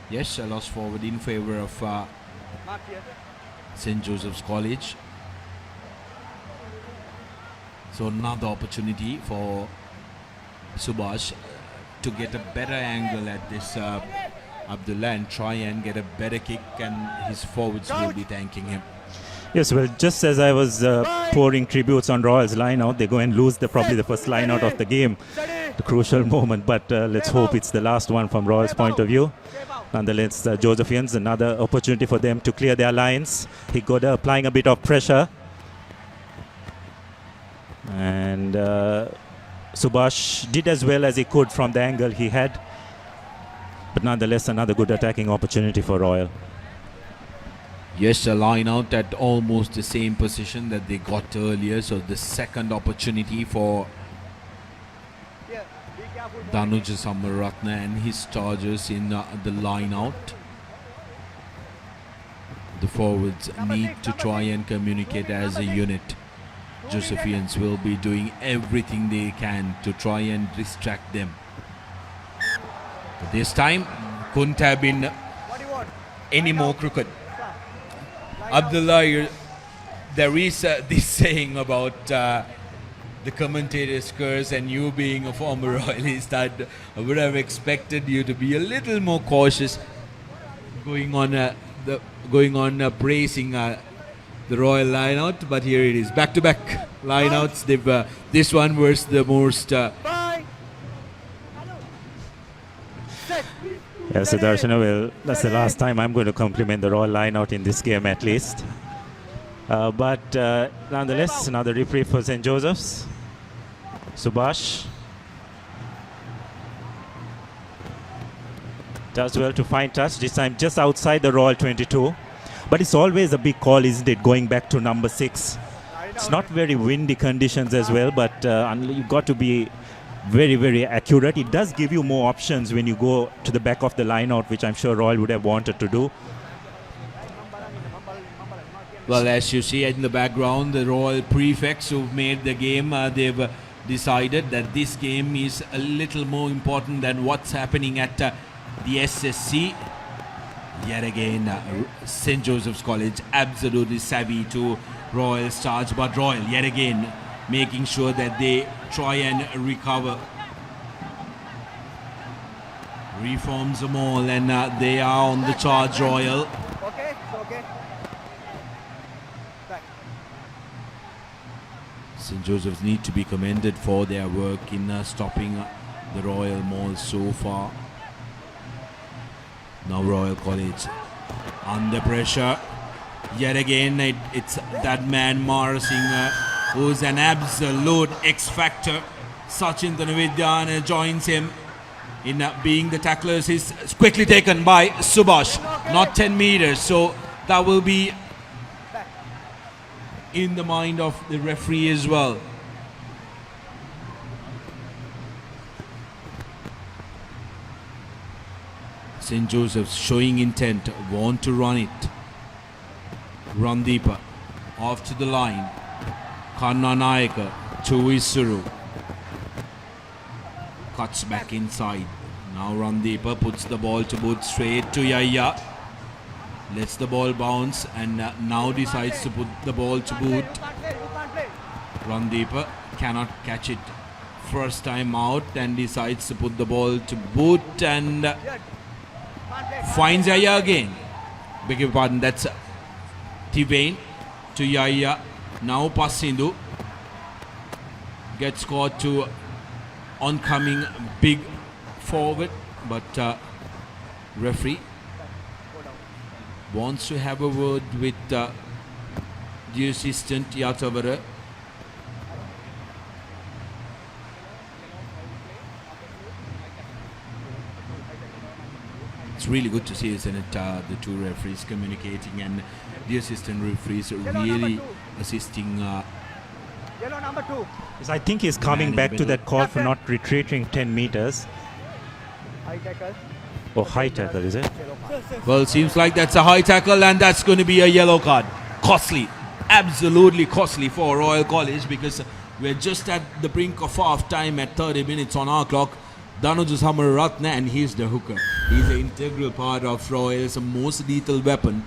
Yes, a loss forward in favor of St. Joseph's College. So another opportunity for Subhash to get a better angle at this Abdullah and try and get a better kick, and his forwards will be thanking him. Yes, well, just as I was pouring tributes on Royal's line out, they go and lose probably the first line out of the game. The crucial moment, but let's hope it's the last one from Royal's point of view. Nonetheless, Josephians, another opportunity for them to clear their lines. He got applying a bit of pressure. And Subhash did as well as he could from the angle he had. But nonetheless, another good attacking opportunity for Royal. Yes, a line out at almost the same position that they got earlier. So the second opportunity for Danuja Samaratna and his Chargers in the line out. The forwards need to try and communicate as a unit. Josephians will be doing everything they can to try and distract them. But this time couldn't have been any more crooked. Abdullah, there is this saying about the commentator's curse, and you being a former royalist, that I would have expected you to be a little more cautious going on praising the royal lineout. But here it is, back-to-back lineouts. They've this one was the most. Yes, Sudarshana, well, that's the last time I'm going to compliment the royal lineout in this game at least. But nonetheless, another reprieve for St. Joseph's. Subhash does well to find touch, this time just outside the Royal 22. But it's always a big call, isn't it, going back to number 6. It's not very windy conditions as well, but you've got to be very, very accurate. It does give you more options when you go to the back of the line out, which I'm sure Royal would have wanted to do. Well, as you see in the background, the Royal prefects who've made the game, they've decided that this game is a little more important than what's happening at the SSC. Yet again, St. Joseph's College absolutely savvy to Royal's charge, but Royal yet again making sure that they try and recover. Reforms them all, and they are on the charge, Royal. St. Joseph's need to be commended for their work in stopping the Royal Mall so far. Now Royal College under pressure. Yet again, it's that man Mara Singh who's an absolute X-factor. Sachin Dhanavidyan joins him in being the tacklers. He's quickly taken by Subhash, not 10 meters. So that will be in the mind of the referee as well. St. Joseph's showing intent, want to run it. Run deeper, off to the line. Kanna Nayaka to Isuru. Cuts back inside. Now run deeper, puts the ball to boot straight to Yaya. Lets the ball bounce and now decides to put the ball to boot. Run deeper, cannot catch it first time out and decides to put the ball to boot and finds Yaya again. Beg your pardon, that's Tivain to Yaya. Now Pasindu gets caught to oncoming big forward, but referee wants to have a word with the assistant Yatavara. It's really good to see, isn't it, the two referees communicating and the assistant referees really assisting. Yellow number 2. Yes, I think he's coming back to that call for not retreating 10 meters. High tackle. Oh, high tackle, is it? Well, seems like that's a high tackle and that's going to be a yellow card. Costly, absolutely costly for Royal College because we're just at the brink of half time at 30 minutes on our clock. Danuja Samaratna, and he's the hooker. He's an integral part of Royal's most lethal weapon.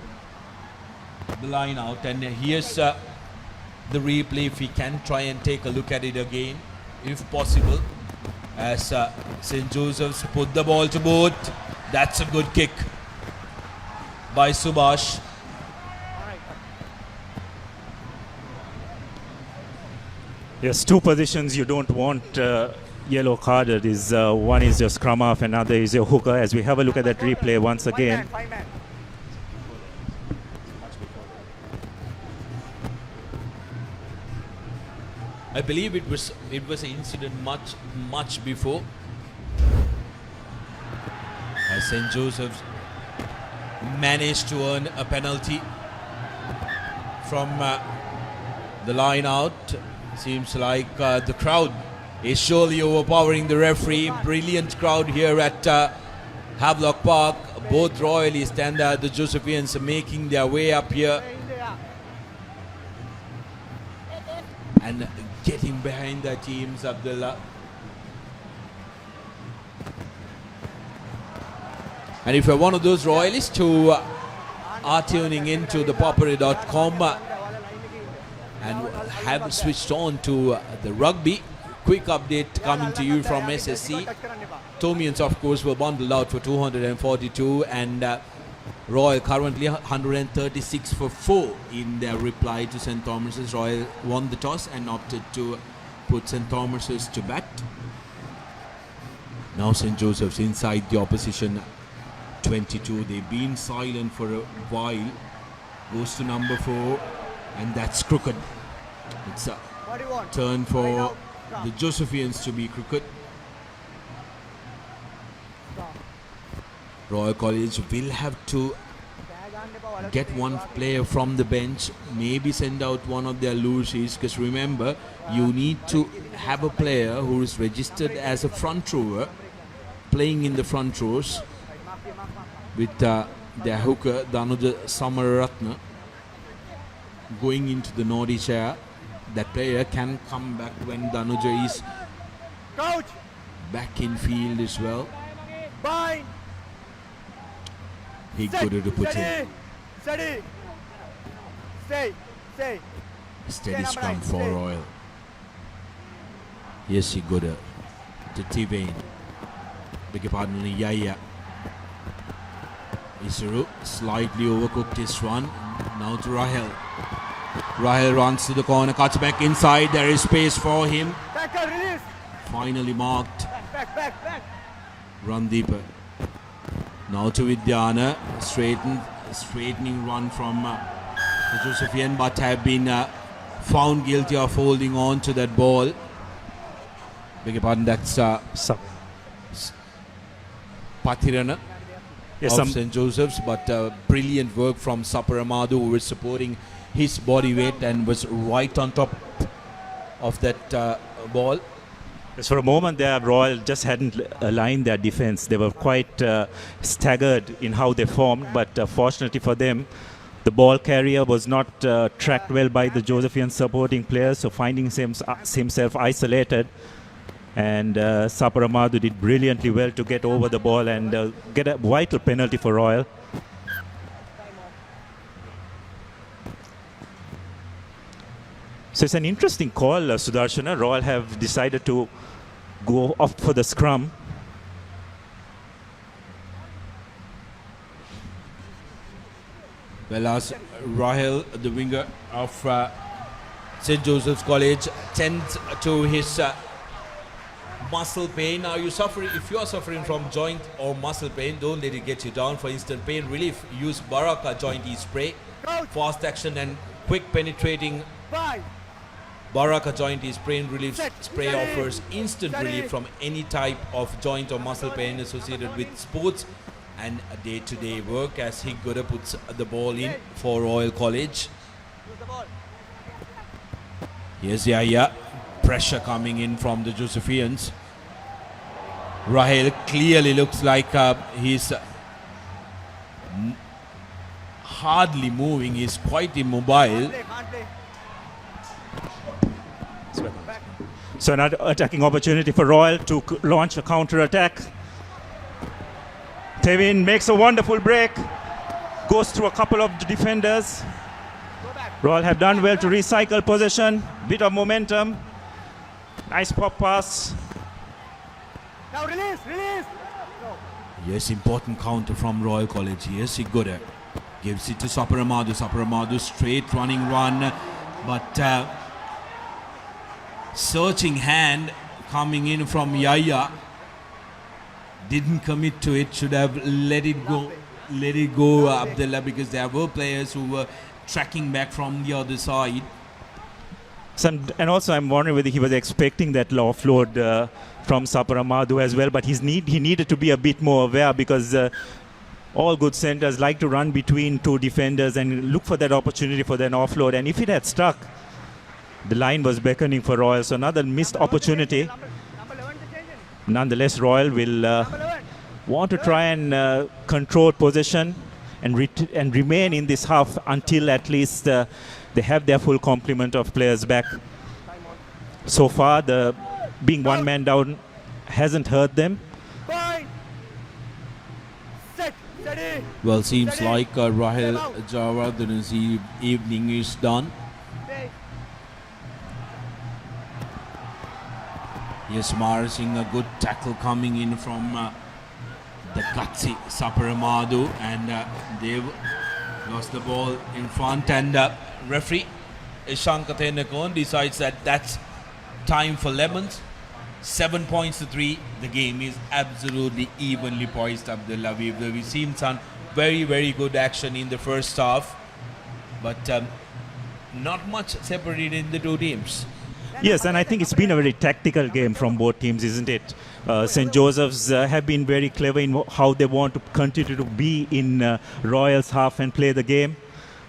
The line out, and here's the replay if we can try and take a look at it again, if possible. As St. Joseph's put the ball to boot. That's a good kick by Subhash. Yes, two positions you don't want yellow carded. Is one is your scrum half, another is your hooker. As we have a look at that replay once again. I believe it was an incident much before. As St. Joseph's managed to earn a penalty from the line out. Seems like the crowd is surely overpowering the referee. Brilliant crowd here at Havelock Park. Both Royalists and the Josephians making their way up here and getting behind their teams. Abdullah. And if you're one of those Royalists who are tuning into the Papare.com and have switched on to the rugby, quick update coming to you from SSC. Tomians, of course, were bundled out for 242 and Royal currently 136 for 4 in their reply to St. Thomas's. Royal won the toss and opted to put St. Thomas's to bat. Now St. Joseph's inside the opposition 22. They've been silent for a while. Goes to number 4 and that's crooked. It's a turn for the Josephians to be crooked. Royal College will have to get one player from the bench, maybe send out one of their lursies, because remember, you need to have a player who is registered as a front rower, playing in the front rows with their hooker Danuja Samaratna going into the Nordi chair. That player can come back when Danuja is back in field as well. He could have put in. Steady scrum for Royal. Yes, he got it to T-Bain. Beg your pardon, Yaya. Isuru slightly overcooked his run. Now to Rahel. Rahel runs to the corner, cuts back inside. There is space for him. Finally marked. Run deeper. Now to Vidyana. Straightening run from the Josephian, but have been found guilty of holding on to that ball. Beg your pardon, that's Pathirana. Yes, of St. Joseph's, but brilliant work from Saparamadu, who was supporting his body weight and was right on top of that ball. Yes, for a moment there, Royal just hadn't aligned their defense. They were quite staggered in how they formed, but fortunately for them, the ball carrier was not tracked well by the Josephian supporting players, so finding himself isolated. And Saparamadu did brilliantly well to get over the ball and get a vital penalty for Royal. So it's an interesting call, Sudarshana. Royal have decided to go off for the scrum. Well, as Rahel, the winger of St. Joseph's College, tends to his muscle pain. Now if you are suffering from joint or muscle pain, don't let it get you down. For instant pain relief, use Baraka joint e-spray. Fast action and quick penetrating Baraka joint e-spray relief spray offers instant relief from any type of joint or muscle pain associated with sports and day-to-day work, as Higgoda puts the ball in for Royal College. Here's Yaya. Pressure coming in from the Josephians. Rahel clearly looks like he's hardly moving. He's quite immobile. So another attacking opportunity for Royal to launch a counter-attack. Tevin makes a wonderful break. Goes through a couple of defenders. Royal have done well to recycle possession. Bit of momentum. Nice pop pass. Now release. Yes, important counter from Royal College. Yes, Higgoda gives it to Saparamadu. Saparamadu straight running run, but searching hand coming in from Yaya. Didn't commit to it. Should have let it go, Abdullah, because there were players who were tracking back from the other side. And also I'm wondering whether he was expecting that offload from Saparamadu as well, but he needed to be a bit more aware, because all good centers like to run between two defenders and look for that opportunity for an offload. And if it had stuck, the line was beckoning for Royal. So another missed opportunity. Nonetheless, Royal will want to try and control possession and remain in this half until at least they have their full complement of players back. So far, the being one man down hasn't hurt them. Well, seems like Rahil Jawardhan's evening is done. Yes, Marsing, a good tackle coming in from the gutsy Saparamadu, and they've lost the ball in front, and referee Ishankate Nakon decides that that's time for Lemons. 7 points to 3. The game is absolutely evenly poised, Abdullah. We've seen some very, very good action in the first half, but not much separated the two teams. Yes, and I think it's been a very tactical game from both teams, isn't it? St. Joseph's have been very clever in how they want to continue to be in Royal's half and play the game.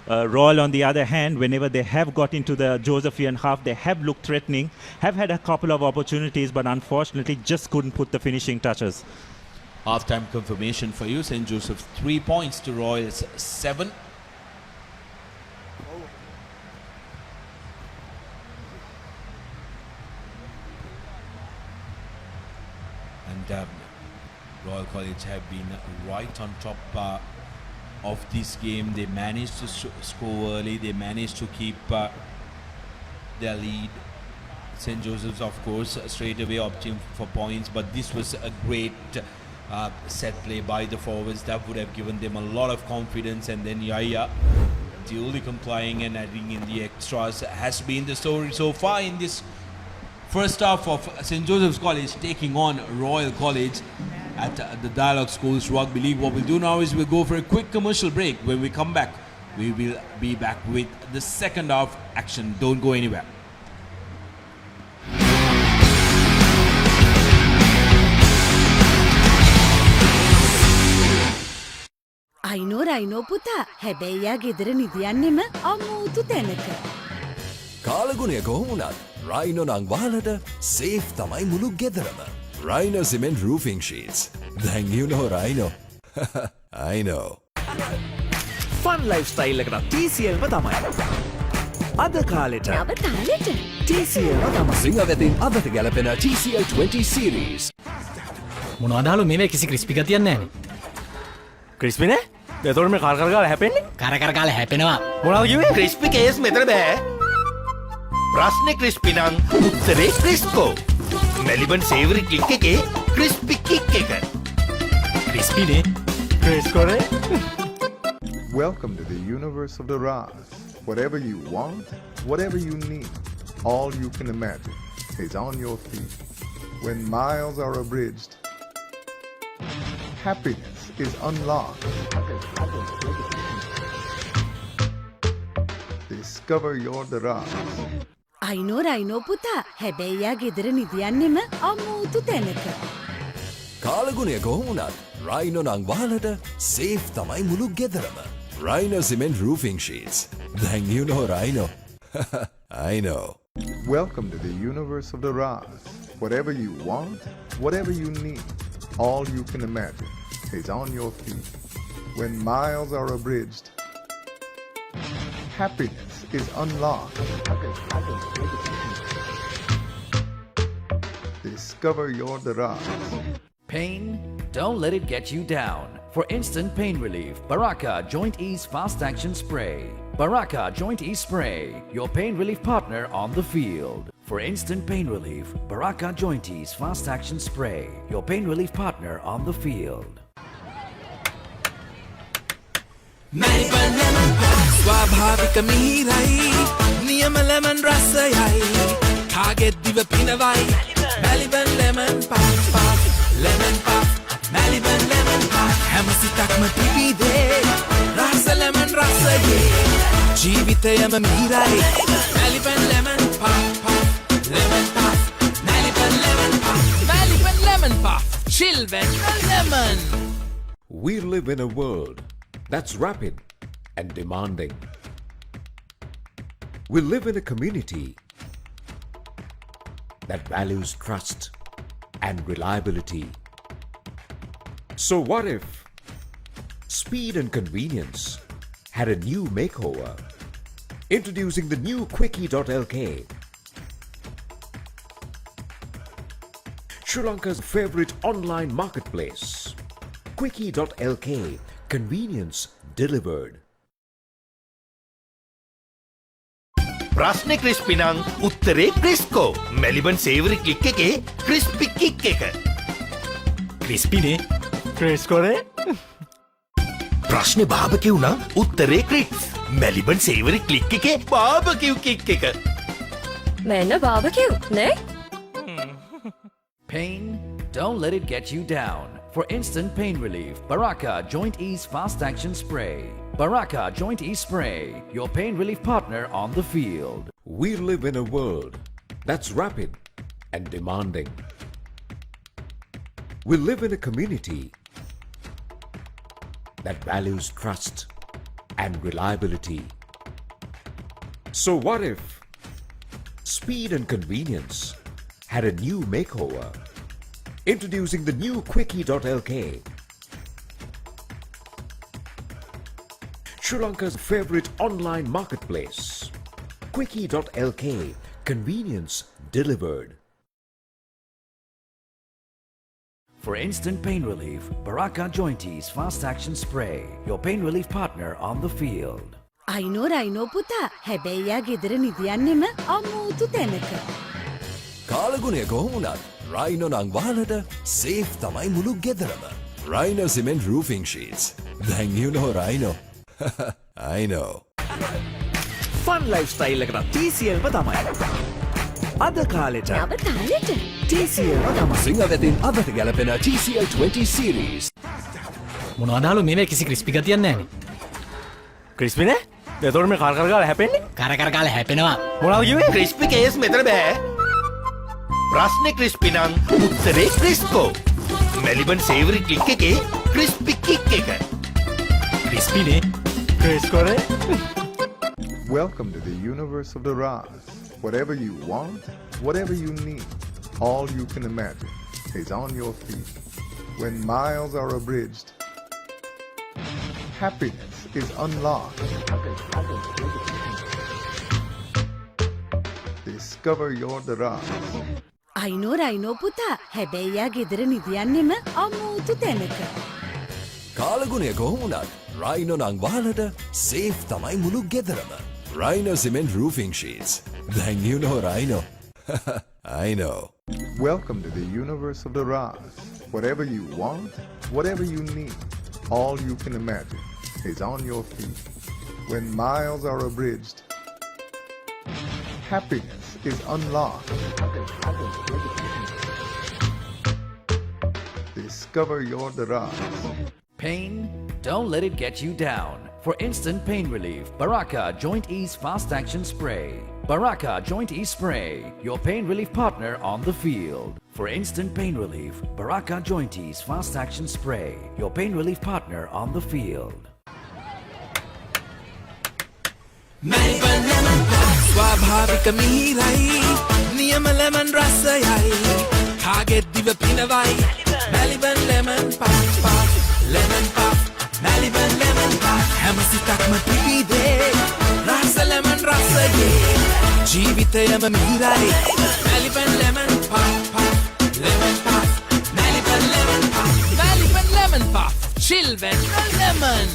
Royal, on the other hand, whenever they have got into the Josephian half, they have looked threatening, have had a couple of opportunities, but unfortunately just couldn't put the finishing touches. Half-time confirmation for you. St. Joseph's 3 points to Royal's 7. And Royal College have been right on top of this game. They managed to score early. They managed to keep their lead. St. Joseph's, of course, straight away opting for points, but this was a great set play by the forwards that would have given them a lot of confidence. And then Yaya duly complying and adding in the extras has been the story so far in this first half of St. Joseph's College taking on Royal College at the Dialog Schools Rugby League. What we'll do now is we'll go for a quick commercial break. When we come back, we will be back with the second half action. Don't go anywhere. අයිනෝ පුතා හැබැයි යා ගෙදර නිදියන්නෙම අමුතු තැනක. කාලගුණය කොහොමුණත් Rhino නං වහලට safe තමයි මුළු ගෙදරම. Rhino Cement Roofing Sheets. Then you know Rhino. I know. Fun lifestyle එකකට TCL ව තමයි. අද කාලෙට නව තාලෙට TCL ව තමයි. සිංහවැතින් අදට ගැලපෙන TCL 20 series. මොනවදාලු මේවේ කිසි ක්‍රිස්පි ගතියක් නැහැනේ. ක්‍රිස්පි නේ? එතකොට මේ කර කර ගාලා හැපෙන්නේ? කර කර ගාලා හැපෙනවා. මොනවද කිව්වේ? ක්‍රිස්පි කේස් මෙතන බෑ. ප්‍රශ්නේ ක්‍රිස්පි නම් උත්තරේ ක්‍රිස්කෝ. මෙලිබන් සේවරි කික් එකේ ක්‍රිස්පි කික් එක. ක්‍රිස්පි නේ? ක්‍රිස්කෝනේ? Welcome to the universe of the Raz. Whatever you want, whatever you need, all you can imagine is on your feet. When miles are abridged, happiness is unlocked. Discover your Raz. අයිනෝ පුතා හැබැයි යා ගෙදර නිදියන්නෙම අමුතු තැනක. කාලගුණය කොහොමුණත් Rhino නං වහලට safe තමයි මුළු ගෙදරම. Rhino Cement Roofing Sheets. Then you know Rhino. I know. Welcome to the universe of the Raz. Whatever you want, whatever you need, all you can imagine is on your feet. When miles are abridged, happiness is unlocked. Discover your Raz. Pain? Don't let it get you down. For instant pain relief, Baraka Joint Ease Fast Action Spray. Baraka Joint Ease Spray, your pain relief partner on the field. For instant pain relief, Baraka Joint Ease Fast Action Spray, your pain relief partner on the field. ස්වාභාවික මිහිරයි නියම lemon රසයයි කාගෙත් දිව පිනවයි Maliban lemon puff lemon puff Maliban lemon puff හැම සිතක්ම පිබිදේ රස ලෙමන් රසයේ ජීවිතයම මිහිරයි Maliban lemon puff lemon puff Maliban lemon puff chill when lemon. We live in a world that's rapid and demanding. We live in a community that values trust and reliability. So what if speed and convenience had a new makeover? Introducing the new Quickie.lk, Sri Lanka's favorite online marketplace. Quickie.lk, convenience delivered. ප්‍රශ්නේ crispy නම් උත්තරේ ක්‍රිස්කෝ. Maliban සේවරි click එකේ crispy kick එක. ක්‍රිස්පිනේ ක්‍රිස්කෝනේ ප්‍රශ්නේ බාබකිව් නම් උත්තරේ ක්‍රික්ස්. Maliban සේවරි click එකේ බාබකිව් kick එක. මෙන්න බාබකිව් නේ? Pain? Don't let it get you down. For instant pain relief, Baraka Joint Ease Fast Action Spray. Baraka Joint Ease Spray, your pain relief partner on the field. We live in a world that's rapid and demanding. We live in a community that values trust and reliability. So what if speed and convenience had a new makeover? Introducing the new Quickie.lk, Sri Lanka's favorite online marketplace. Quickie.lk, convenience delivered. For instant pain relief, Baraka Joint Ease Fast Action Spray, your pain relief partner on the field. අයිනෝ පුතා හැබැයියා ගෙදර නිදියන්නෙම අමූතු තැනක. කාලගුණය කොහොමුණත් Rhino නං වාලට safe තමයි මුළු ගෙදරම. Rhino cement roofing sheets. Then you know Rhino. I know. Fun lifestyle එකට TCL ම තමයි. අද කාලෙට නව තාලෙට TCL ම තමයි. සිංහවෙතින් අදට ගැලපෙන TCL 20 series. මොනවදාලු මේ කිසි ක්‍රිස්පි ගතියක් නැහැ නේ. ක්‍රිස්පිනේ? එතකොට මේ කර කර ගාලා හැපෙන්නේ? කර කර ගාලා හැපෙනවා. මොනවද කිව්වේ? ක්‍රිස්පි කේස් මෙතන බෑ. ප්‍රශ්නේ ක්‍රිස්පි නම් උත්තරේ ක්‍රිස්කෝ. මෙලිබන් සේවරි ක්ලික් එකේ ක්‍රිස්පි කික් එක. ක්‍රිස්පිනේ ක්‍රිස්කෝනේ Welcome to the universe of the Raz. Whatever you want, whatever you need, all you can imagine is on your feet. When miles are abridged, happiness is unlocked. Discover your Raz. අයිනෝ පුතා හැබැයියා ගෙදර නිදියන්නෙම අමූතු තැනක. කාලගුණය කොහොමුණත් Rhino නං වාලට safe තමයි මුළු ගෙදරම. Rhino cement roofing sheets. Then you know Rhino. I know. Welcome to the universe of the Raz. Whatever you want, whatever you need, all you can imagine is on your feet. When miles are abridged, happiness is unlocked. Discover your Raz. Pain? Don't let it get you down. For instant pain relief, Baraka Joint Ease Fast Action Spray. Baraka Joint Ease Spray, your pain relief partner on the field. For instant pain relief, Baraka Joint Ease Fast Action Spray, your pain relief partner on the field. ස්වාභාවික මිහිරයි නියම lemon රසයයි කාගෙත් දිව පිනවයි Maliban lemon puff lemon puff, Maliban lemon puff. හැමසිතක්ම පිපිදේ රස lemon රසයේ ජීවිතයම මිහිරයි Maliban lemon puff lemon puff Maliban lemon puff Maliban lemon puff chill when lemon.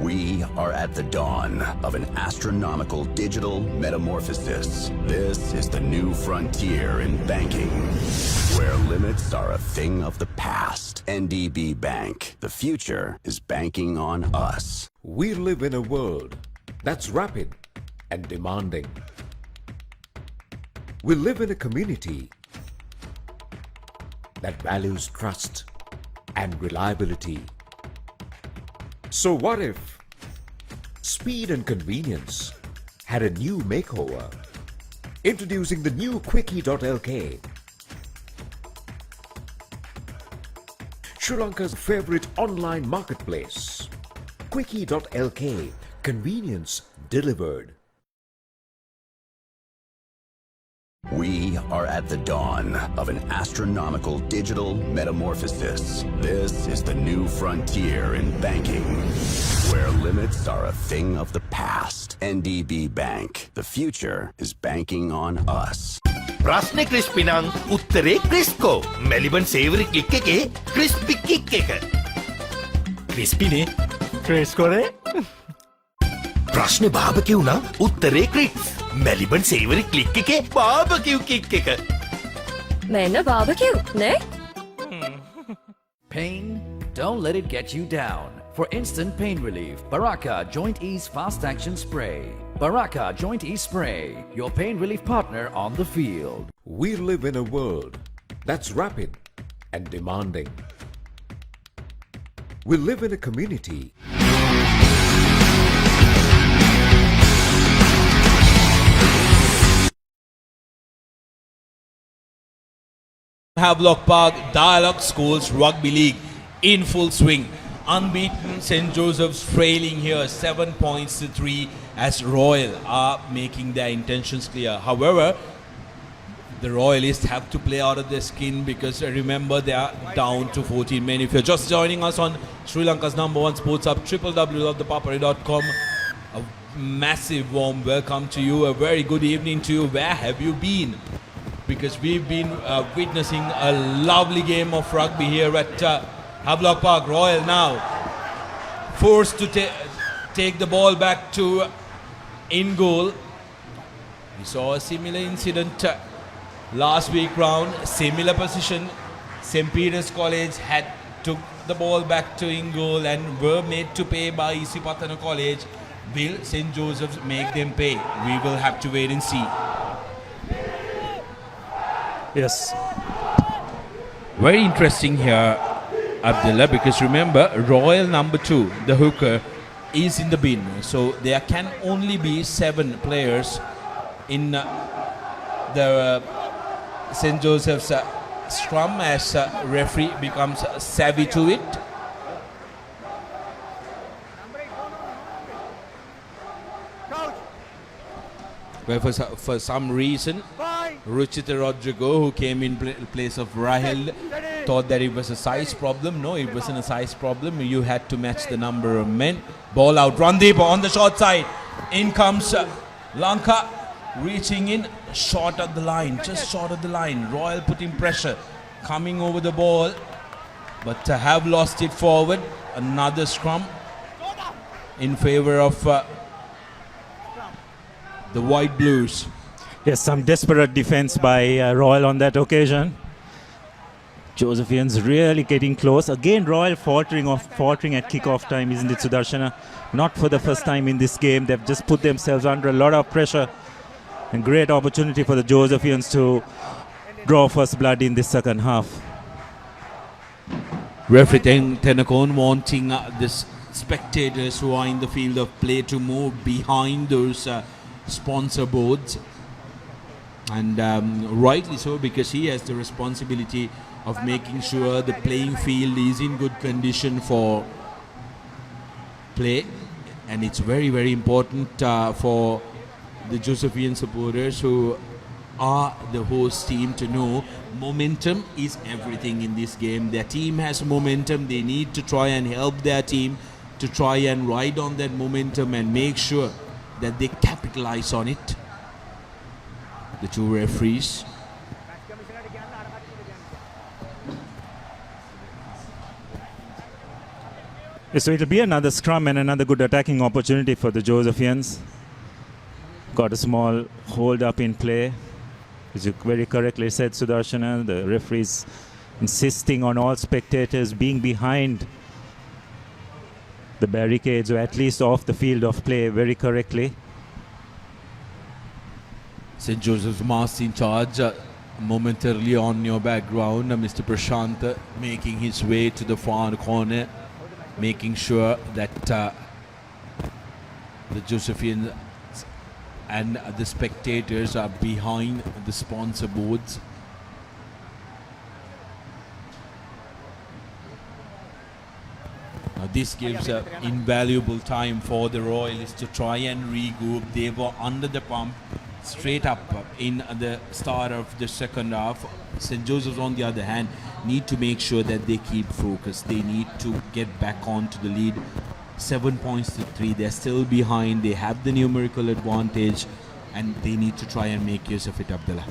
We are at the dawn of an astronomical digital metamorphosis. This is the new frontier in banking, where limits are a thing of the past. NDB Bank. The future is banking on us. We live in a world that's rapid and demanding. We live in a community that values trust and reliability. So what if speed and convenience had a new makeover? Introducing the new Quickie.lk, Sri Lanka's favorite online marketplace. Quickie.lk, convenience delivered. We are at the dawn of an astronomical digital metamorphosis. This is the new frontier in banking, where limits are a thing of the past. NDB Bank. The future is banking on us. ප්‍රශ්නේ crispy නම් උත්තරේ ක්‍රිස්කෝ. Maliban සේවරි kick එකේ crispy kick එක. ක්‍රිස්පිනේ ක්‍රිස්කෝනේ. ප්‍රශ්නේ බාබකිව් නම් උත්තරේ Chris. Maliban සේවරි click එකේ බාබකිව් kick එක. මෙන්න බාබකිව් නේ? Pain? Don't let it get you down. For instant pain relief, Baraka Joint Ease Fast Action Spray. Baraka Joint Ease Spray, your pain relief partner on the field. We live in a world that's rapid and demanding. We live in a community Havelock Park, Dialog Schools Rugby League in full swing. Unbeaten St. Joseph's trailing here 7 points to 3 as Royal are making their intentions clear. However, the Royalists have to play out of their skin because remember they are down to 14 men. If you're just joining us on Sri Lanka's #1 sports hub, www.thepapare.com, a massive warm welcome to you, a very good evening to you. Where have you been? Because we've been witnessing a lovely game of rugby here at Havelock Park. Royal now forced to take the ball back to in goal. We saw a similar incident last week round, similar position. St. Peter's College had took the ball back to in goal and were made to pay by Isipatana College. Will St. Joseph's make them pay? We will have to wait and see. Yes. Very interesting here, Abdullah, because remember, Royal #2, the hooker, is in the bin. So there can only be 7 players in the St. Joseph's scrum as referee becomes savvy to it. Well, for some reason, Ruchita Rodrigo, who came in place of Rahel, thought that it was a size problem. No, it wasn't a size problem. You had to match the number of men. Ball out. Randeep on the short side. In comes Lanka, reaching in, short of the line, just short of the line. Royal putting pressure, coming over the ball, but have lost it forward. Another scrum in favor of the White Blues. Yes, some desperate defense by Royal on that occasion. Josephians really getting close. Again, Royal faltering at kick-off time, isn't it, Sudarshana? Not for the first time in this game. They've just put themselves under a lot of pressure. And great opportunity for the Josephians to draw first blood in this second half. Referee Tenakon wanting the spectators who are in the field of play to move behind those sponsor boards. And rightly so, because he has the responsibility of making sure the playing field is in good condition for play. And it's very, very important for the Josephian supporters who are the host team to know momentum is everything in this game. Their team has momentum. They need to try and help their team to try and ride on that momentum and make sure that they capitalize on it. The two referees. So it'll be another scrum and another good attacking opportunity for the Josephians. Got a small hold up in play. As you very correctly said, Sudarshana, the referees insisting on all spectators being behind the barricades, or at least off the field of play, very correctly. St. Joseph's Master in charge, momentarily on your background, Mr. Prashant making his way to the far corner, making sure that the Josephians and the spectators are behind the sponsor boards. this gives invaluable time for the Royals to try and regroup. They were under the pump straight up in the start of the second half. St. Joseph's, on the other hand, need to make sure that they keep focused. They need to get back onto the lead. 7 points to 3. They're still behind. They have the numerical advantage, and they need to try and make use of it, Abdullah.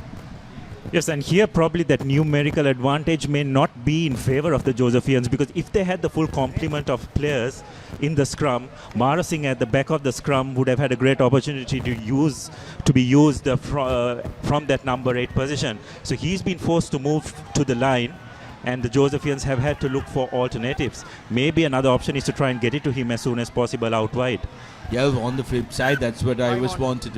Yes, and here probably that numerical advantage may not be in favor of the Josephians, because if they had the full complement of players in the scrum, Mara Singh at the back of the scrum would have had a great opportunity to be used from that number 8 position. So he's been forced to move to the line, and the Josephians have had to look for alternatives. Maybe another option is to try and get it to him as soon as possible out wide. Yeah, on the flip side, that's what I wanted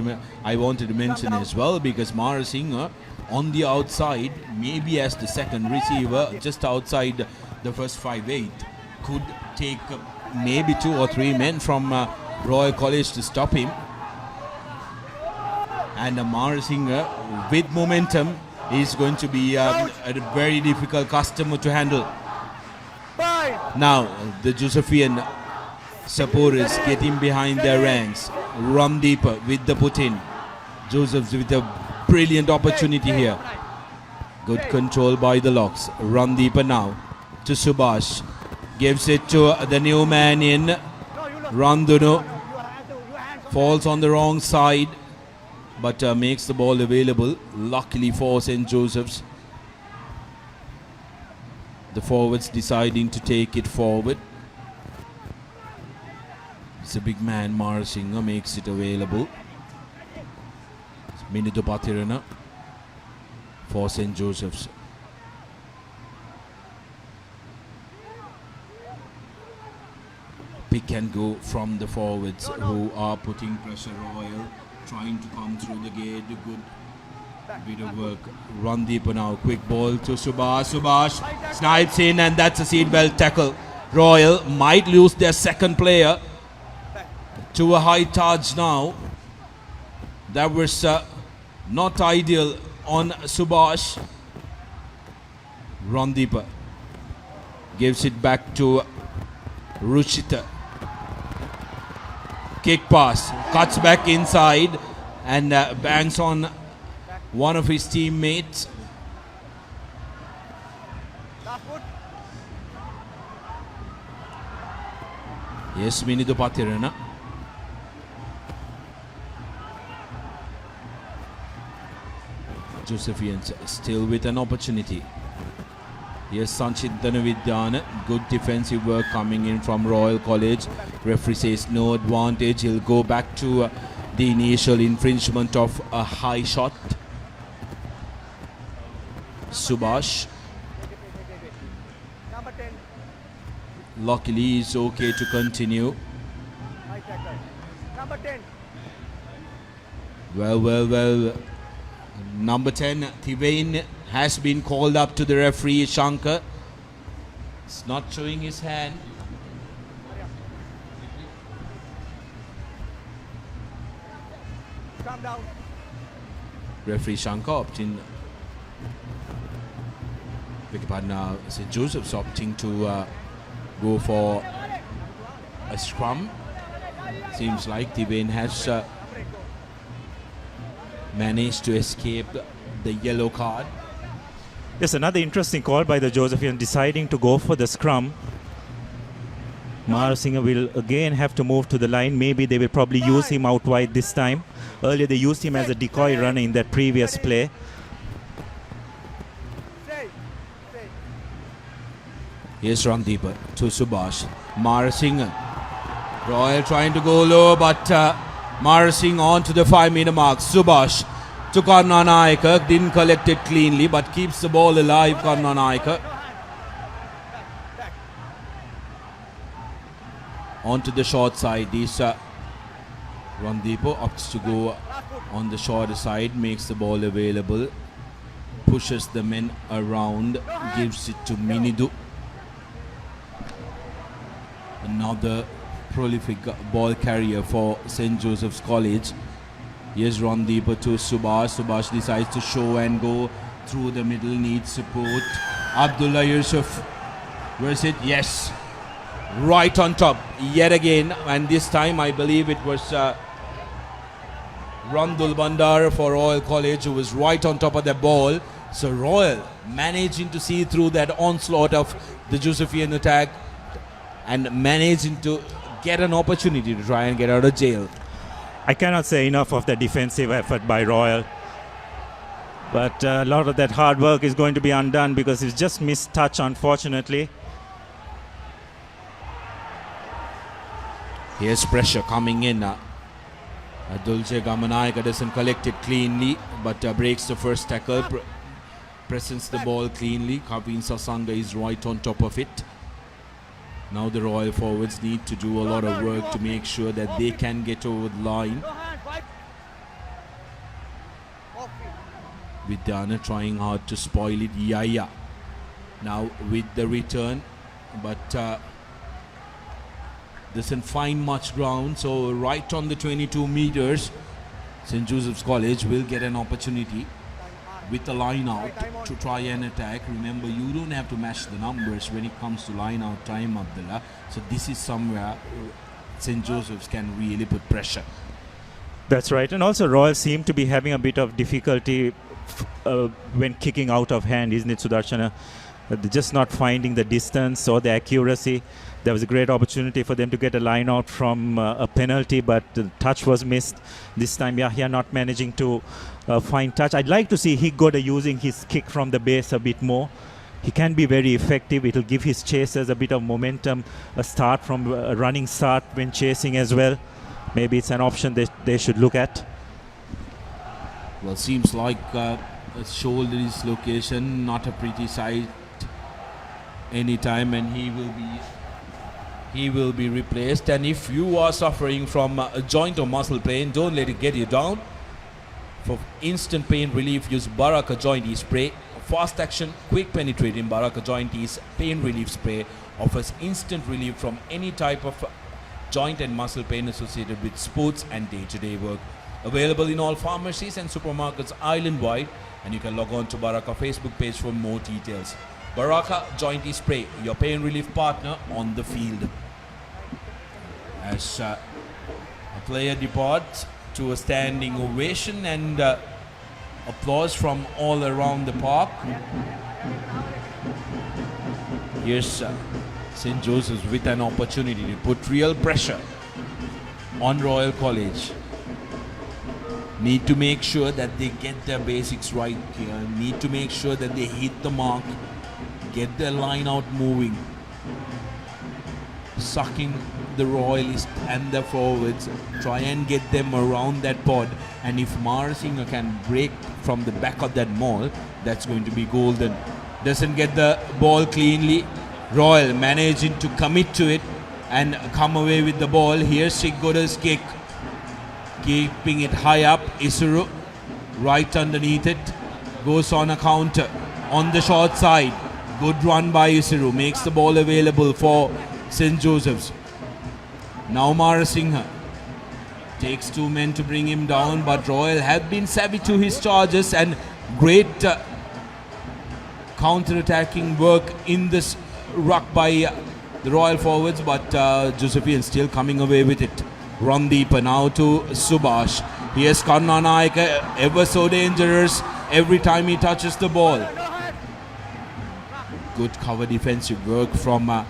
to mention as well, because Mara Singh on the outside, maybe as the second receiver, just outside the first 5'8", could take maybe 2 or 3 men from Royal College to stop him. And Mara Singh, with momentum, is going to be a very difficult customer to handle. Now, the Josephian supporters getting behind their ranks. Run deeper with the put-in. Joseph's with a brilliant opportunity here. Good control by the Locks. Run deeper now to Subhash. Gives it to the new man in. Randunu falls on the wrong side, but makes the ball available. Luckily for St. Joseph's. The forwards deciding to take it forward. It's a big man, Mara Singh, makes it available. Minidu Patirana for St. Joseph's. Pick and go from the forwards who are putting pressure. Royal trying to come through the gate. Good bit of work. Run deeper now. Quick ball to Subhash. Subhash snipes in, and that's a seatbelt tackle. Royal might lose their second player to a high charge now. That was not ideal on Subhash. Randeepa gives it back to Ruchita. Kick pass, cuts back inside and bangs on one of his teammates. Yes, Minidu Patirana. Josephians still with an opportunity. Yes, Sanchit Dhanavidyan. Good defensive work coming in from Royal College. Referee says no advantage. He'll go back to the initial infringement of a high shot. Subhash. Luckily, he's okay to continue. Well. Number 10, Thivain, has been called up to the referee, Shankar. It's not showing his hand. Calm down. Referee Shankar opting. Now St. Joseph's opting to go for a scrum. Seems like Thivain has managed to escape the yellow card. Yes, another interesting call by the Josephians deciding to go for the scrum. Mara Singh will again have to move to the line. Maybe they will probably use him out wide this time. Earlier they used him as a decoy runner in that previous play. Here's Randeepa to Subhash. Mara Singh. Royal trying to go low, but Mara Singh on to the 5-meter mark. Subhash to Karna Naika. Didn't collect it cleanly, but keeps the ball alive, Karna Naika. On to the short side. This Randeepa opts to go on the shorter side. Makes the ball available. Pushes the men around. Gives it to Minidu. Another prolific ball carrier for St. Joseph's College. Here's Randeepa to Subhash. Subhash decides to show and go through the middle, needs support. Abdullah Yusuf. Where's it? Yes. right on top yet again, and this time I believe it was Randul Bandar for Royal College who was right on top of the ball. So Royal managing to see through that onslaught of the Josephian attack and managing to get an opportunity to try and get out of jail. I cannot say enough of the defensive effort by Royal. But a lot of that hard work is going to be undone because he's just missed touch, unfortunately. Here's pressure coming in. Dulce Gamanayaka doesn't collect it cleanly, but breaks the first tackle. Presents the ball cleanly. Kavin Sasanga is right on top of it. Now the Royal forwards need to do a lot of work to make sure that they can get over the line. Vidyana trying hard to spoil it. Yaya now with the return, but doesn't find much ground. So right on the 22 meters, St. Joseph's College will get an opportunity with the line out to try and attack. Remember, you don't have to match the numbers when it comes to line out time, Abdullah. So this is somewhere St. Joseph's can really put pressure. That's right. And also Royal seem to be having a bit of difficulty when kicking out of hand, isn't it, Sudarshana? They're just not finding the distance or the accuracy. There was a great opportunity for them to get a line out from a penalty, but the touch was missed. This time Yahya not managing to find touch. I'd like to see Higgoda using his kick from the base a bit more. He can be very effective. It will give his chasers a bit of momentum, a start from a running start when chasing as well. Maybe it's an option they should look at. Well, seems like a shoulder dislocation, not a pretty sight anytime, and he will be replaced. And if you are suffering from a joint or muscle pain, don't let it get you down. For instant pain relief, use Baraka Joint E Spray. Fast action, quick penetrating Baraka Joint E's pain relief spray offers instant relief from any type of joint and muscle pain associated with sports and day-to-day work. Available in all pharmacies and supermarkets island-wide, and you can log on to Baraka Facebook page for more details. Baraka Joint E Spray, your pain relief partner on the field. As a player departs to a standing ovation and applause from all around the park. Here's St. Joseph's with an opportunity to put real pressure on Royal College. Need to make sure that they get their basics right here. Need to make sure that they hit the mark, get their line out moving, sucking the Royalists and the forwards, try and get them around that pod. And if Marasinger can break from the back of that maul, that's going to be golden. Doesn't get the ball cleanly. Royal managing to commit to it and come away with the ball. Here's Shigoda's kick, keeping it high up. Isuru right underneath it, goes on a counter on the short side. Good run by Isuru, makes the ball available for St. Joseph's. Now Marasinger takes two men to bring him down, but Royal have been savvy to his charges and great counter-attacking work in this ruck by the Royal forwards, but Josephian still coming away with it. Randeepa now to Subhash. Here's Kanna Naika, ever so dangerous every time he touches the ball. Good cover defensive work from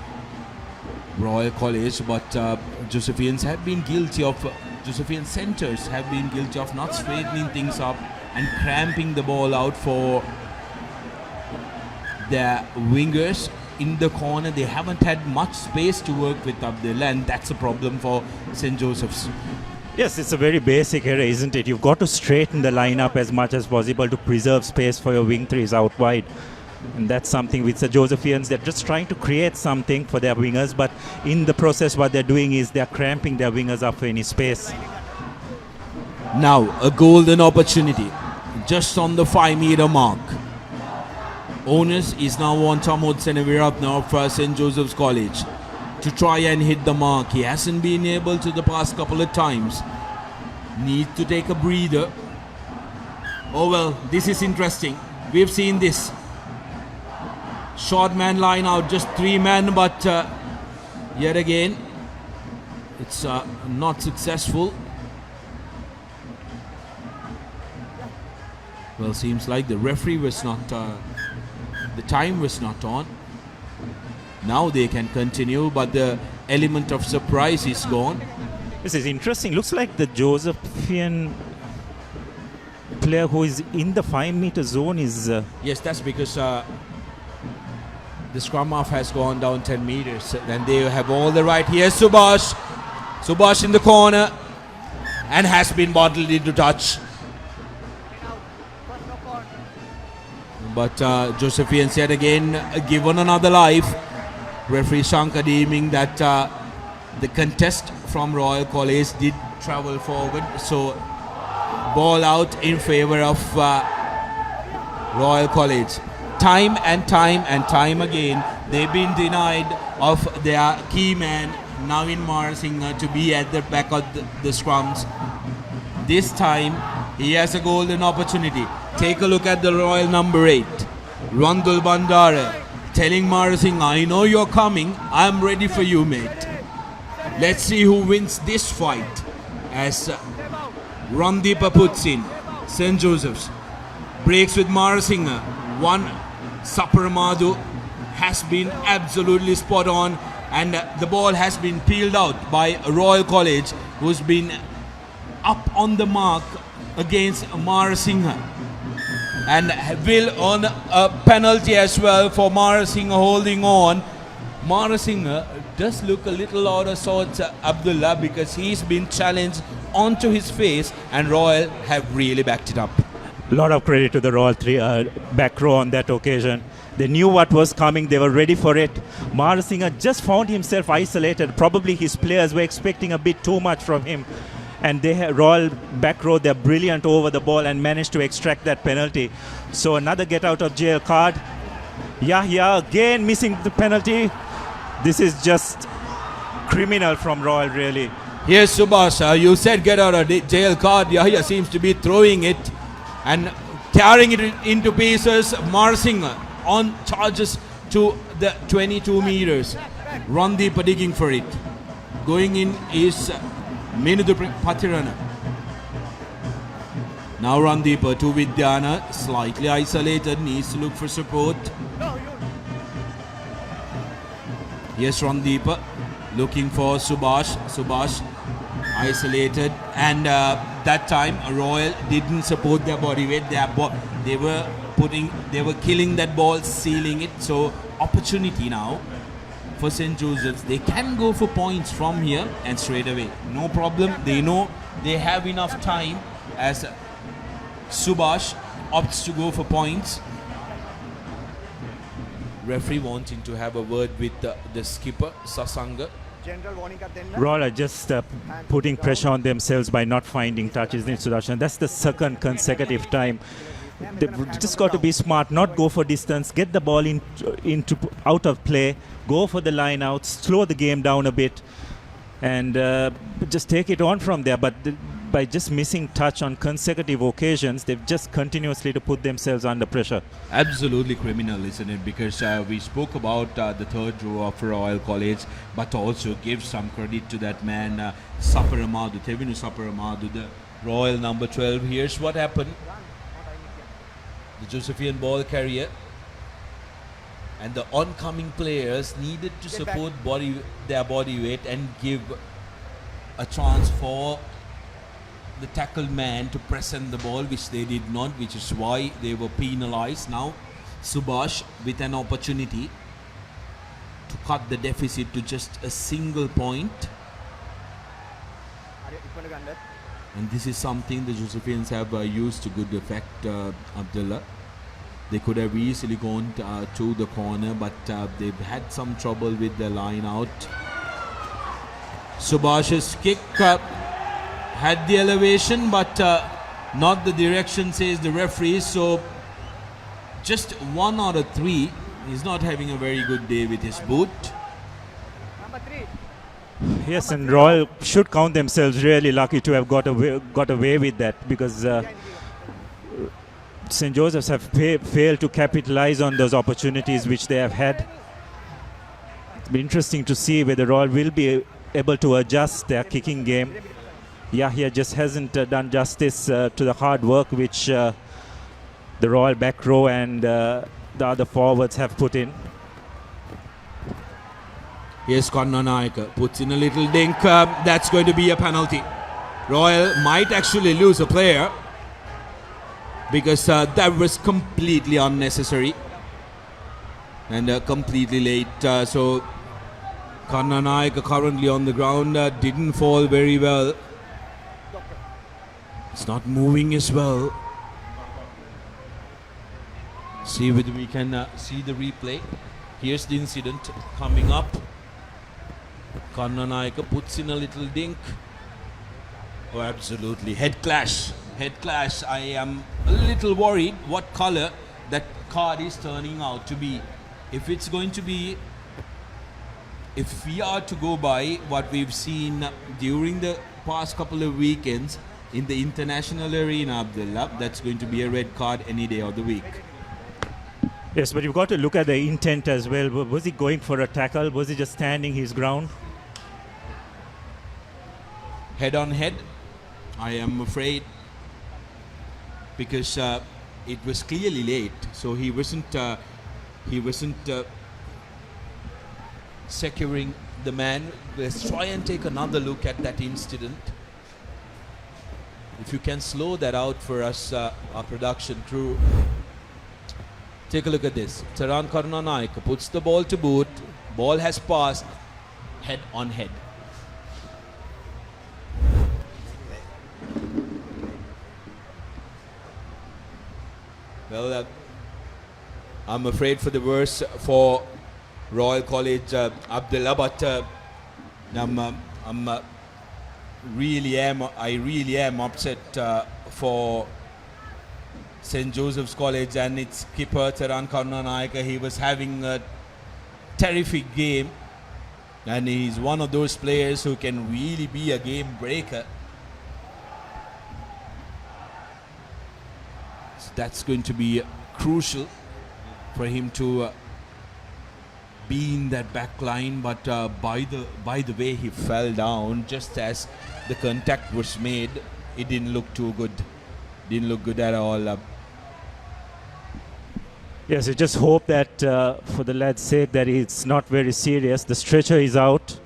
Royal College, but Josephians have been guilty of, Josephian centres have been guilty of not straightening things up and cramping the ball out for their wingers in the corner. They haven't had much space to work with Abdullah, and that's a problem for St. Joseph's. Yes, it's a very basic error, isn't it? You've got to straighten the lineup as much as possible to preserve space for your wing threes out wide. And that's something with the Josephians. They're just trying to create something for their wingers, but in the process what they're doing is they're cramping their wingers up for any space. Now a golden opportunity just on the 5-meter mark. Onus is now on Tamod Seneviratna of St. Joseph's College to try and hit the mark. He hasn't been able to the past couple of times. Need to take a breather. Oh well, this is interesting. We've seen this. Short man line out, just 3 men, but Yet again, it's not successful. Well, seems like the referee was not, the time was not on. Now they can continue, but the element of surprise is gone. This is interesting. Looks like the Josephian player who is in the 5-meter zone is... Yes, that's because the scrum half has gone down 10 meters. Then they have all the right. Here's Subhash. Subhash in the corner and has been bottled into touch. But Josephians yet again given another life. Referee Shankar deeming that the contest from Royal College did travel forward. So ball out in favor of Royal College. Time and time again, they've been denied of their key man, Navin Marasinghe, to be at the back of the scrums. This time, he has a golden opportunity. Take a look at the Royal number 8, Randul Bandara, telling Marasinghe, I know you're coming, I'm ready for you, mate. Let's see who wins this fight. As Randeepa puts in, St. Joseph's breaks with Marasinghe. One Saparamadu has been absolutely spot on, and the ball has been peeled out by Royal College, who's been up on the mark against Marasinghe, and will on a penalty as well for Marasinghe holding on. Marasinghe does look a little out of sorts, Abdullah, because he's been challenged onto his face, and Royal have really backed it up. A lot of credit to the Royal back row on that occasion. They knew what was coming. They were ready for it. Marasinghe just found himself isolated. Probably his players were expecting a bit too much from him. And they Royal back row, they're brilliant over the ball and managed to extract that penalty. So another get out of jail card. Yahya again missing the penalty. This is just criminal from Royal, really. Here's Subhash. You said get out of jail card. Yahya seems to be throwing it and tearing it into pieces. Marasinghe on charges to the 22 meters. Randeepa digging for it. Going in is Minudu Patirana. Now Randeepa to Vidyana, slightly isolated, needs to look for support. Yes, Randeepa looking for Subhash. Subhash isolated, and that time Royal didn't support their body weight. They were killing that ball, sealing it. So opportunity now for St. Joseph's. They can go for points from here and straight away. No problem. They know they have enough time, as Subhash opts to go for points. Referee wanting to have a word with the skipper, Sasanga. Royal are just putting pressure on themselves by not finding touches in Sudarshan. That's the second consecutive time. They've just got to be smart, not go for distance, get the ball into out of play, go for the line out, slow the game down a bit, and just take it on from there. But by just missing touch on consecutive occasions, they've just continuously to put themselves under pressure. Absolutely criminal, isn't it? Because we spoke about the third row of Royal College, but also give some credit to that man, Saparamadu, Tevinu Saparamadu, the Royal number 12. Here's what happened. The Josephian ball carrier and the oncoming players needed to support their body weight and give a chance for the tackled man to present the ball, which they did not, which is why they were penalized. Now Subhash with an opportunity to cut the deficit to just a single point, and this is something the Josephians have used to good effect, Abdullah. They could have easily gone to the corner, but they've had some trouble with the line out. Subhash's kick had the elevation, but not the direction, says the referee. So just 1 out of 3. He's not having a very good day with his boot. Yes, and Royal should count themselves really lucky to have got away with that, because St. Joseph's have failed to capitalize on those opportunities which they have had. Be interesting to see whether Royal will be able to adjust their kicking game. Yahya just hasn't done justice to the hard work which the Royal back row and the other forwards have put in. Here's Kannanaika, puts in a little dink. That's going to be a penalty. Royal might actually lose a player because that was completely unnecessary and completely late. So Kannanaika currently on the ground didn't fall very well. It's not moving as well. See whether we can see the replay. Here's the incident coming up. Kannanaika puts in a little dink. Oh, absolutely. Head clash. Head clash. I am a little worried what color that card is turning out to be. If it's going to be, if we are to go by what we've seen during the past couple of weekends in the international arena, Abdullah, that's going to be a red card any day of the week. Yes, but you've got to look at the intent as well. Was he going for a tackle? Was he just standing his ground? Head on head, I am afraid, because it was clearly late, so he wasn't securing the man. Let's try and take another look at that incident. If you can slow that out for us, our production crew. Take a look at this. Taran Kannanaika puts the ball to boot. Ball has passed. Head on head. Well, I'm afraid for the worst for Royal College, Abdullah, but I really am upset for St. Joseph's College and its skipper Taran Kannanaika. He was having a terrific game, and he's one of those players who can really be a game breaker. So that's going to be crucial for him to be in that back line, but by the way he fell down just as the contact was made, it didn't look too good. Didn't look good at all. Yes, I just hope that for the lad's sake that it's not very serious. The stretcher is out.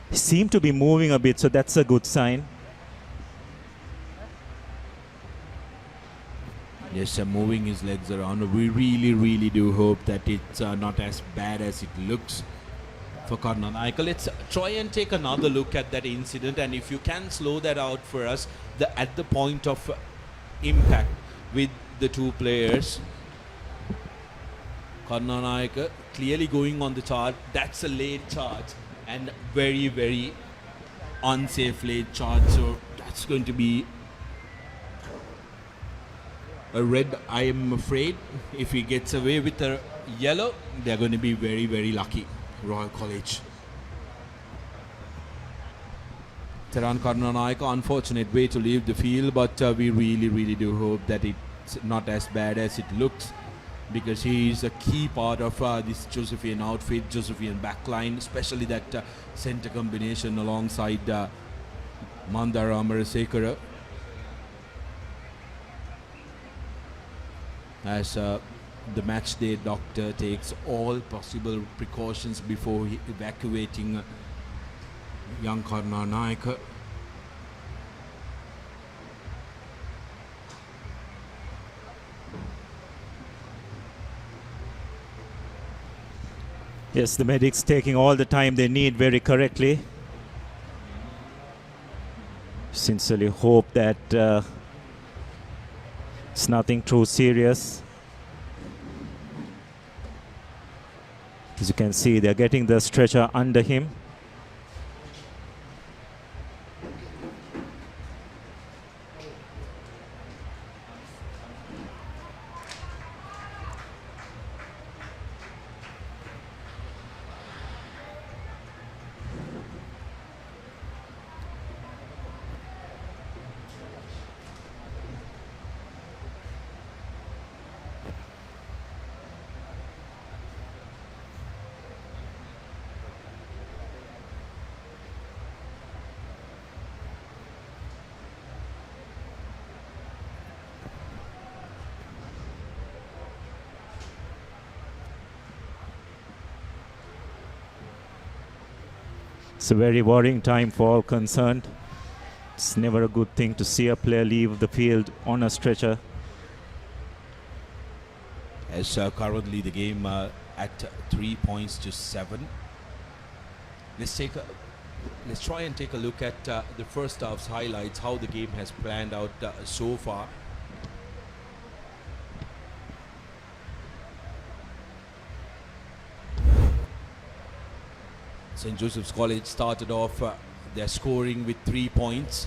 He seemed to be moving a bit, so that's a good sign. Yes, moving his legs around. We really do hope that it's not as bad as it looks for Kannanaika. Let's try and take another look at that incident, and if you can slow that out for us, at the point of impact with the two players. Kannanaika clearly going on the charge. That's a late charge and very unsafe late charge. So that's going to be a red, I am afraid. If he gets away with a yellow, they're going to be very lucky, Royal College. Taran Kannanaika, unfortunate way to leave the field, but we really do hope that it's not as bad as it looks, because he is a key part of this Josephian outfit, Josephian backline, especially that center combination alongside Mandara Amarasekara. As the match day doctor takes all possible precautions before evacuating young Kannanaika. Yes, the medics taking all the time they need very correctly. Sincerely hope that it's nothing too serious. As you can see, they're getting the stretcher under him. It's a very worrying time for all concerned. It's never a good thing to see a player leave the field on a stretcher. As currently the game at 3 points to 7. Let's try and take a look at the first half's highlights, how the game has planned out so far. St. Joseph's College started off their scoring with 3 points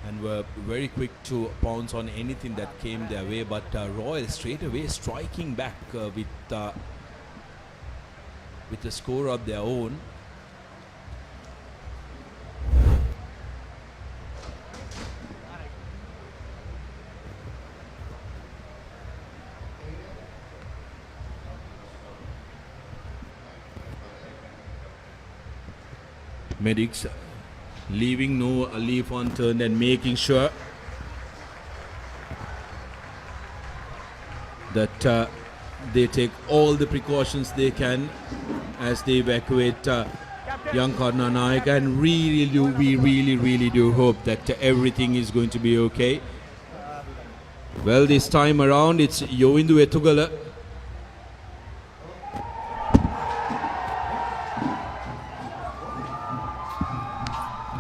and were very quick to pounce on anything that came their way, but Royal straight away striking back with a score of their own. Medics leaving no leaf unturned and making sure that they take all the precautions they can as they evacuate young Karna Naik, and we really do hope that everything is going to be okay. Well, this time around it's Yoindu Etugala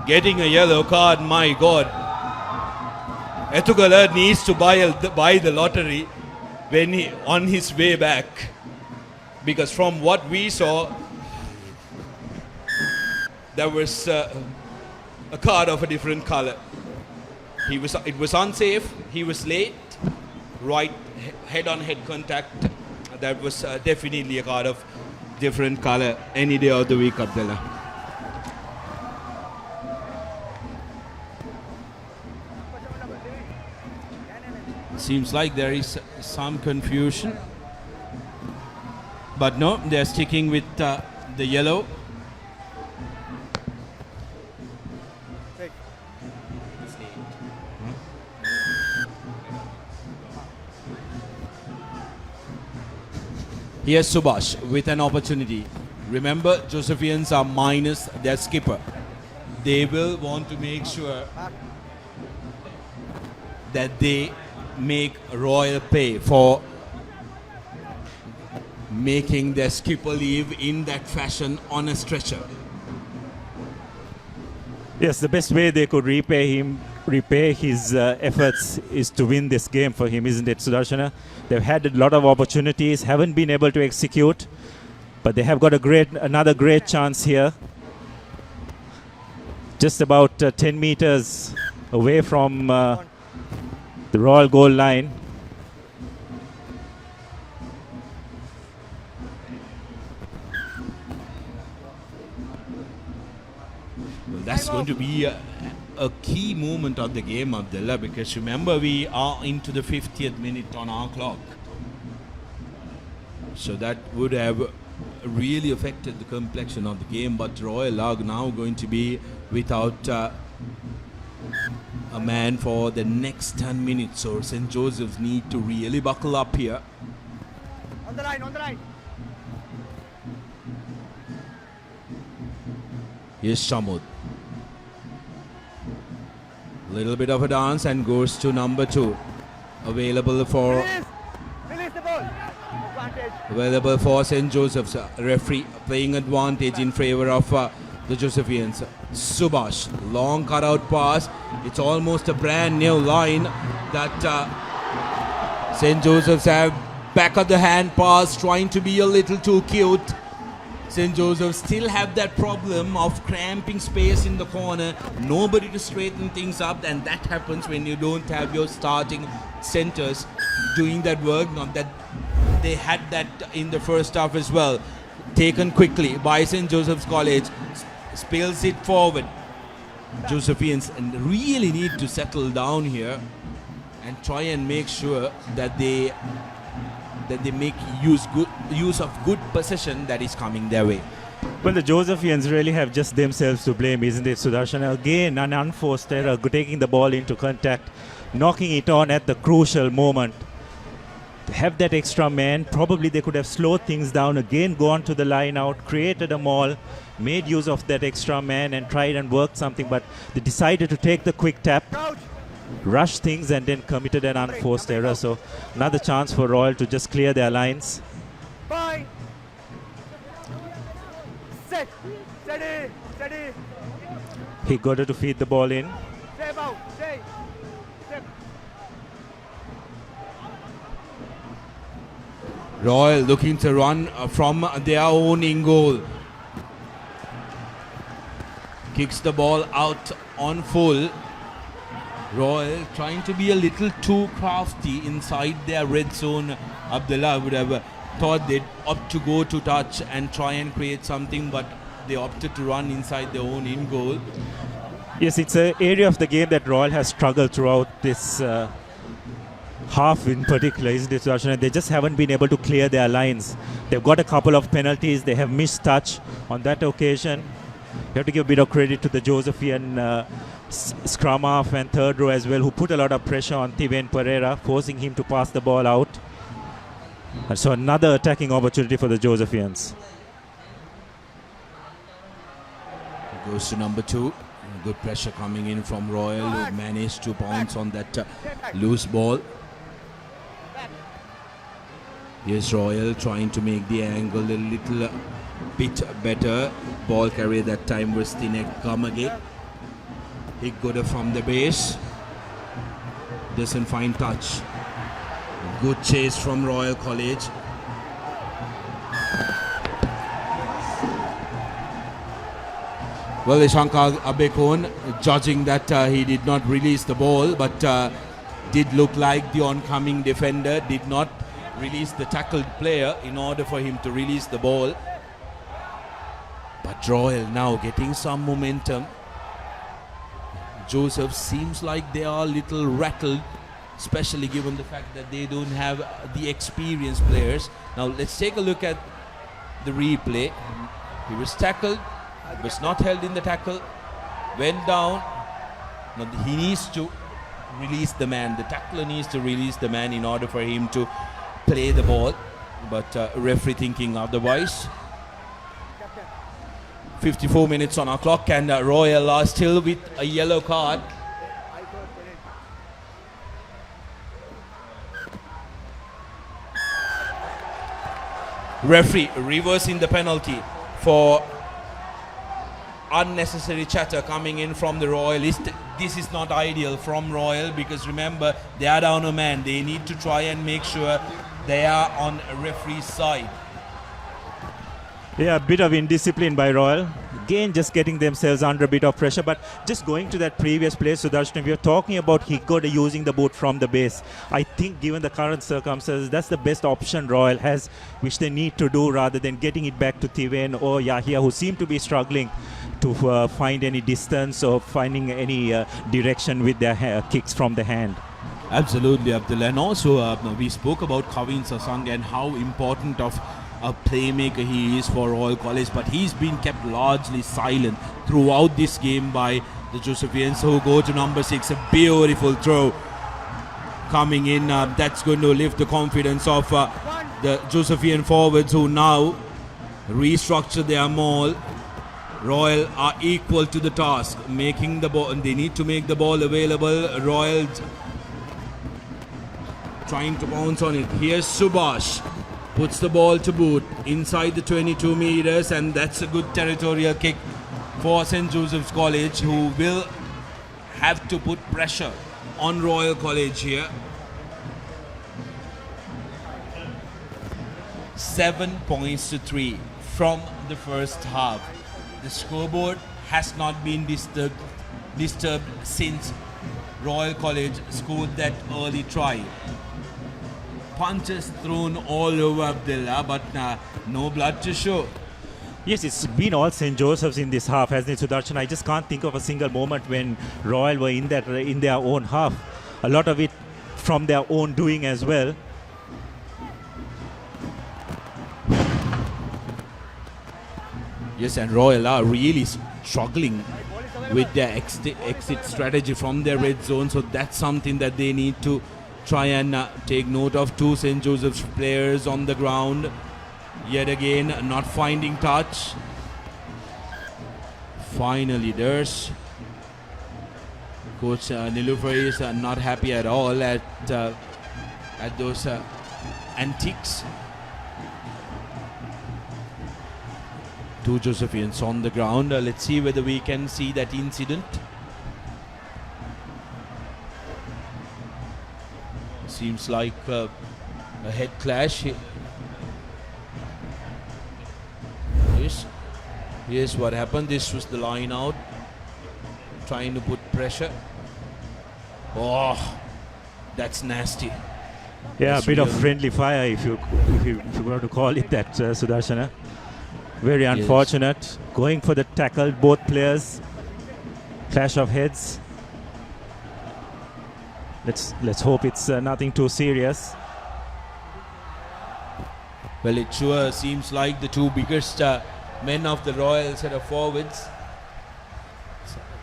getting a yellow card. My God, Etugala needs to buy the lottery when he on his way back, because from what we saw, there was a card of a different color. It was unsafe. He was late. Right head-on-head contact. That was definitely a card of different color any day of the week, Abdullah. Seems like there is some confusion, but no, they're sticking with the yellow. Here's Subhash with an opportunity. Remember, Josephians are minus their skipper. They will want to make sure that they make Royal pay for making their skipper leave in that fashion on a stretcher. Yes, the best way they could repay his efforts is to win this game for him, isn't it, Sudarshana? They've had a lot of opportunities, haven't been able to execute, but they have got another great chance here. Just about 10 meters away from the Royal goal line. Well, that's going to be a key moment of the game, Abdullah, because remember, we are into the 50th minute on our clock. So that would have really affected the complexion of the game, but Royal are now going to be without a man for the next 10 minutes, so St. Joseph's need to really buckle up here. On the line, on the line. Here's Shamud. Little bit of a dance and goes to number 2. Available for Release the ball. Advantage. Available for St. Joseph's. Referee playing advantage in favor of the Josephians. Subhash, long cutout pass. It's almost a brand new line that St. Joseph's have. Back of the hand pass, trying to be a little too cute. St. Joseph's still have that problem of cramping space in the corner. Nobody to straighten things up, and that happens when you don't have your starting centers doing that work. Not that they had that in the first half as well. Taken quickly by St. Joseph's College. Spills it forward. Josephians really need to settle down here and try and make sure that they make use of good possession that is coming their way. Well, the Josephians really have just themselves to blame, isn't it, Sudarshan? Again, an unforced error, taking the ball into contact, knocking it on at the crucial moment. have that extra man. Probably they could have slowed things down again, gone to the line out, created a maul, made use of that extra man and tried and worked something, but they decided to take the quick tap, rush things and then committed an unforced error. So another chance for Royal to just clear their lines. Bye. Set. Steady. Steady. He got her to feed the ball in. Step out. Stay. Step. Royal looking to run from their own in goal. Kicks the ball out on full. Royal trying to be a little too crafty inside their red zone. Abdullah would have thought they'd opt to go to touch and try and create something, but they opted to run inside their own in goal. Yes, it's an area of the game that Royal has struggled throughout this half in particular, isn't it, Sudarshan? They just haven't been able to clear their lines. They've got a couple of penalties. They have missed touch on that occasion. You have to give a bit of credit to the Josephian scrum half and third row as well, who put a lot of pressure on Tiven Pereira, forcing him to pass the ball out. And so another attacking opportunity for the Josephians. Goes to number 2. Good pressure coming in from Royal, who managed to bounce on that loose ball. Here's Royal trying to make the angle a little bit better. Ball carrier that time was Tinek Kamage. He got it from the base. Doesn't find touch. Good chase from Royal College. Well, Shankar Abekon judging that he did not release the ball, but did look like the oncoming defender did not release the tackled player in order for him to release the ball. But Royal now getting some momentum. Joseph seems like they are a little rattled, especially given the fact that they don't have the experienced players. Now let's take a look at the replay. He was tackled. Was not held in the tackle, went down. Now he needs to release the man. The tackler needs to release the man in order for him to play the ball, but referee thinking otherwise. 54 minutes on our clock, and Royal are still with a yellow card. Referee reversing the penalty for unnecessary chatter coming in from the Royalist. This is not ideal from Royal, because remember, they are down a man. They need to try and make sure they are on a referee's side. Yeah, a bit of indiscipline by Royal. Again, just getting themselves under a bit of pressure. But just going to that previous play, Sudarshan, if you're talking about Hikoda using the boot from the base, I think given the current circumstances, that's the best option Royal has, which they need to do, rather than getting it back to Tiven or Yahya, who seem to be struggling to find any distance or finding any direction with their kicks from the hand. Absolutely, Abdullah. And also, we spoke about Kavin Sasang and how important of a playmaker he is for Royal College, but he's been kept largely silent throughout this game by the Josephians, who go to number 6. A beautiful throw coming in. That's going to lift the confidence of the Josephian forwards, who now restructure their maul. Royal are equal to the task, making the ball. They need to make the ball available. Royal trying to bounce on it. Here's Subhash. Puts the ball to boot inside the 22 meters, and that's a good territorial kick for St. Joseph's College, who will have to put pressure on Royal College here. 7 points to 3 from the first half. The scoreboard has not been disturbed since Royal College scored that early try. Punches thrown all over Abdullah, but no blood to show. Yes, it's been all St. Joseph's in this half, hasn't it, Sudarshan? I just can't think of a single moment when Royal were in their own half. A lot of it from their own doing as well. Yes, and Royal are really struggling with their exit strategy from their red zone, so that's something that they need to try and take note of two St. Joseph's players on the ground. Yet again, not finding touch. Finally, there's Coach Nilufer is not happy at all at those antics. Two Josephians on the ground. Let's see whether we can see that incident. Seems like a head clash. Here's what happened. This was the line out, trying to put pressure. Oh, that's nasty. Yeah, That's a bit of real. friendly fire, if you want to call it that, Sudarshana. Very unfortunate. Going for the tackle, both players. Clash of heads. Let's hope it's nothing too serious. Well, it sure seems like the two biggest men of the Royal set of forwards.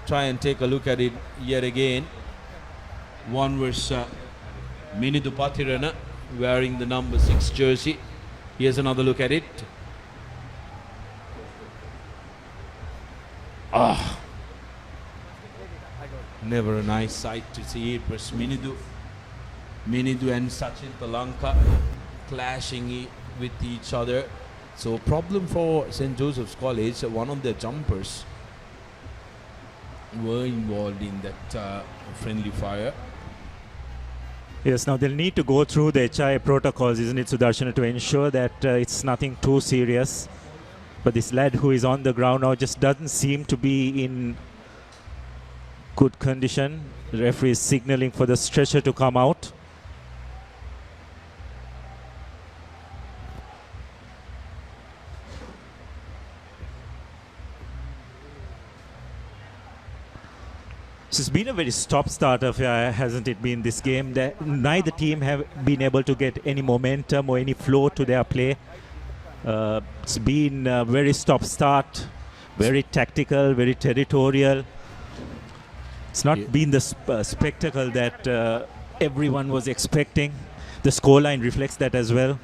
Try and take a look at it yet again. One was Minidu Patirana wearing the number 6 jersey. Here's another look at it. Never a nice sight to see. It was Minidu and Sachin Talanka clashing with each other. So problem for St. Joseph's College. One of their jumpers were involved in that friendly fire. Yes, now they'll need to go through the HI protocols, isn't it, Sudarshana, to ensure that it's nothing too serious. But this lad who is on the ground now just doesn't seem to be in good condition. The referee is signaling for the stretcher to come out. It's been a very stop-start affair, hasn't it been, this game? That neither team have been able to get any momentum or any flow to their play. It's been a very stop-start, very tactical, very territorial. It's not been the spectacle that everyone was expecting. The scoreline reflects that as well.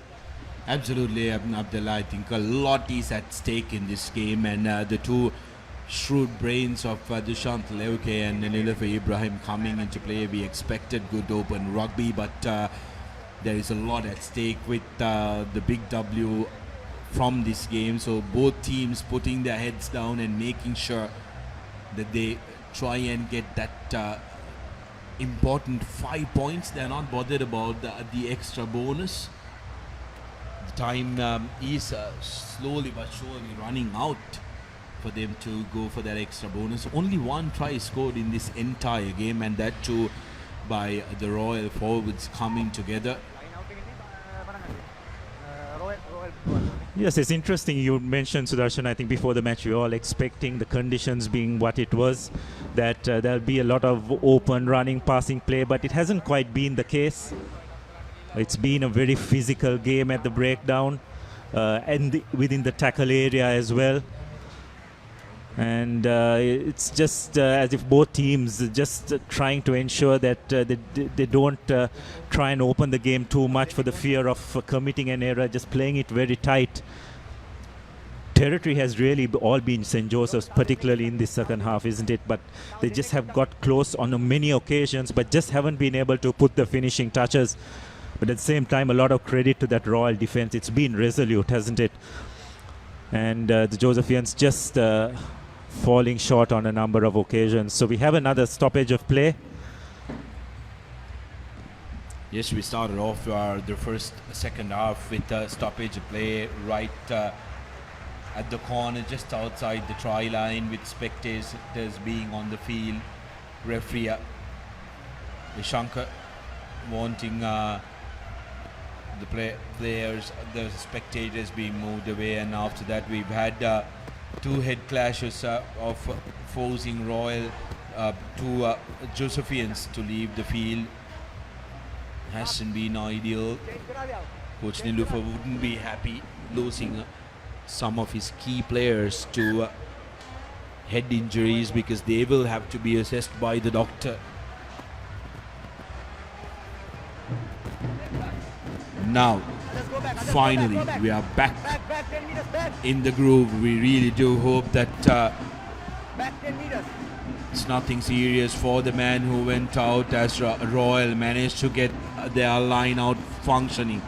Absolutely, Abdullah. I think a lot is at stake in this game, and the two shrewd brains of Dushyant Leuke and Nilufer Ibrahim coming into play. We expected good open rugby, but there is a lot at stake with the big W from this game. So both teams putting their heads down and making sure that they try and get that important 5 points. They're not bothered about the extra bonus. The time is slowly but surely running out for them to go for that extra bonus. Only one try scored in this entire game, and that too by the Royal forwards coming together. Yes, it's interesting you mentioned, Sudarshan. I think before the match we were all expecting, the conditions being what it was, that there'll be a lot of open running, passing play, but it hasn't quite been the case. It's been a very physical game at the breakdown and within the tackle area as well. And it's just as if both teams are just trying to ensure that they don't try and open the game too much for the fear of committing an error, just playing it very tight. Territory has really all been St. Joseph's, particularly in this second half, isn't it? But they just have got close on many occasions, but just haven't been able to put the finishing touches. But at the same time, a lot of credit to that Royal defense. It's been resolute, hasn't it? And the Josephians just falling short on a number of occasions. So we have another stoppage of play. Yes, we started off the second half with a stoppage of play right at the corner, just outside the try line, with spectators being on the field. Referee Shankar wanting the players, the spectators being moved away, and after that we've had two head clashes of forcing Royal two Josephians to leave the field. Hasn't been ideal. Coach Nilufer wouldn't be happy losing some of his key players to head injuries, because they will have to be assessed by the doctor. Now, finally, we are back in the groove. We really do hope that it's nothing serious for the man who went out, as Royal managed to get their line out functioning.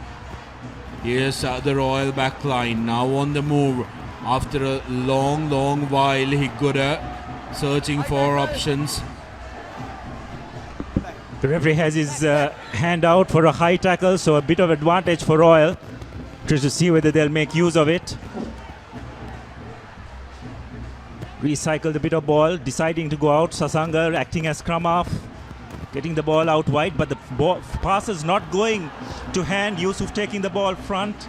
Here's the Royal back line now on the move. After a long while, Higuda searching for options. The referee has his hand out for a high tackle, so a bit of advantage for Royal. Tries to see whether they'll make use of it. Recycled a bit of ball, deciding to go out. Sasanga acting as scrum half, getting the ball out wide, but the pass is not going to hand. Yusuf taking the ball front.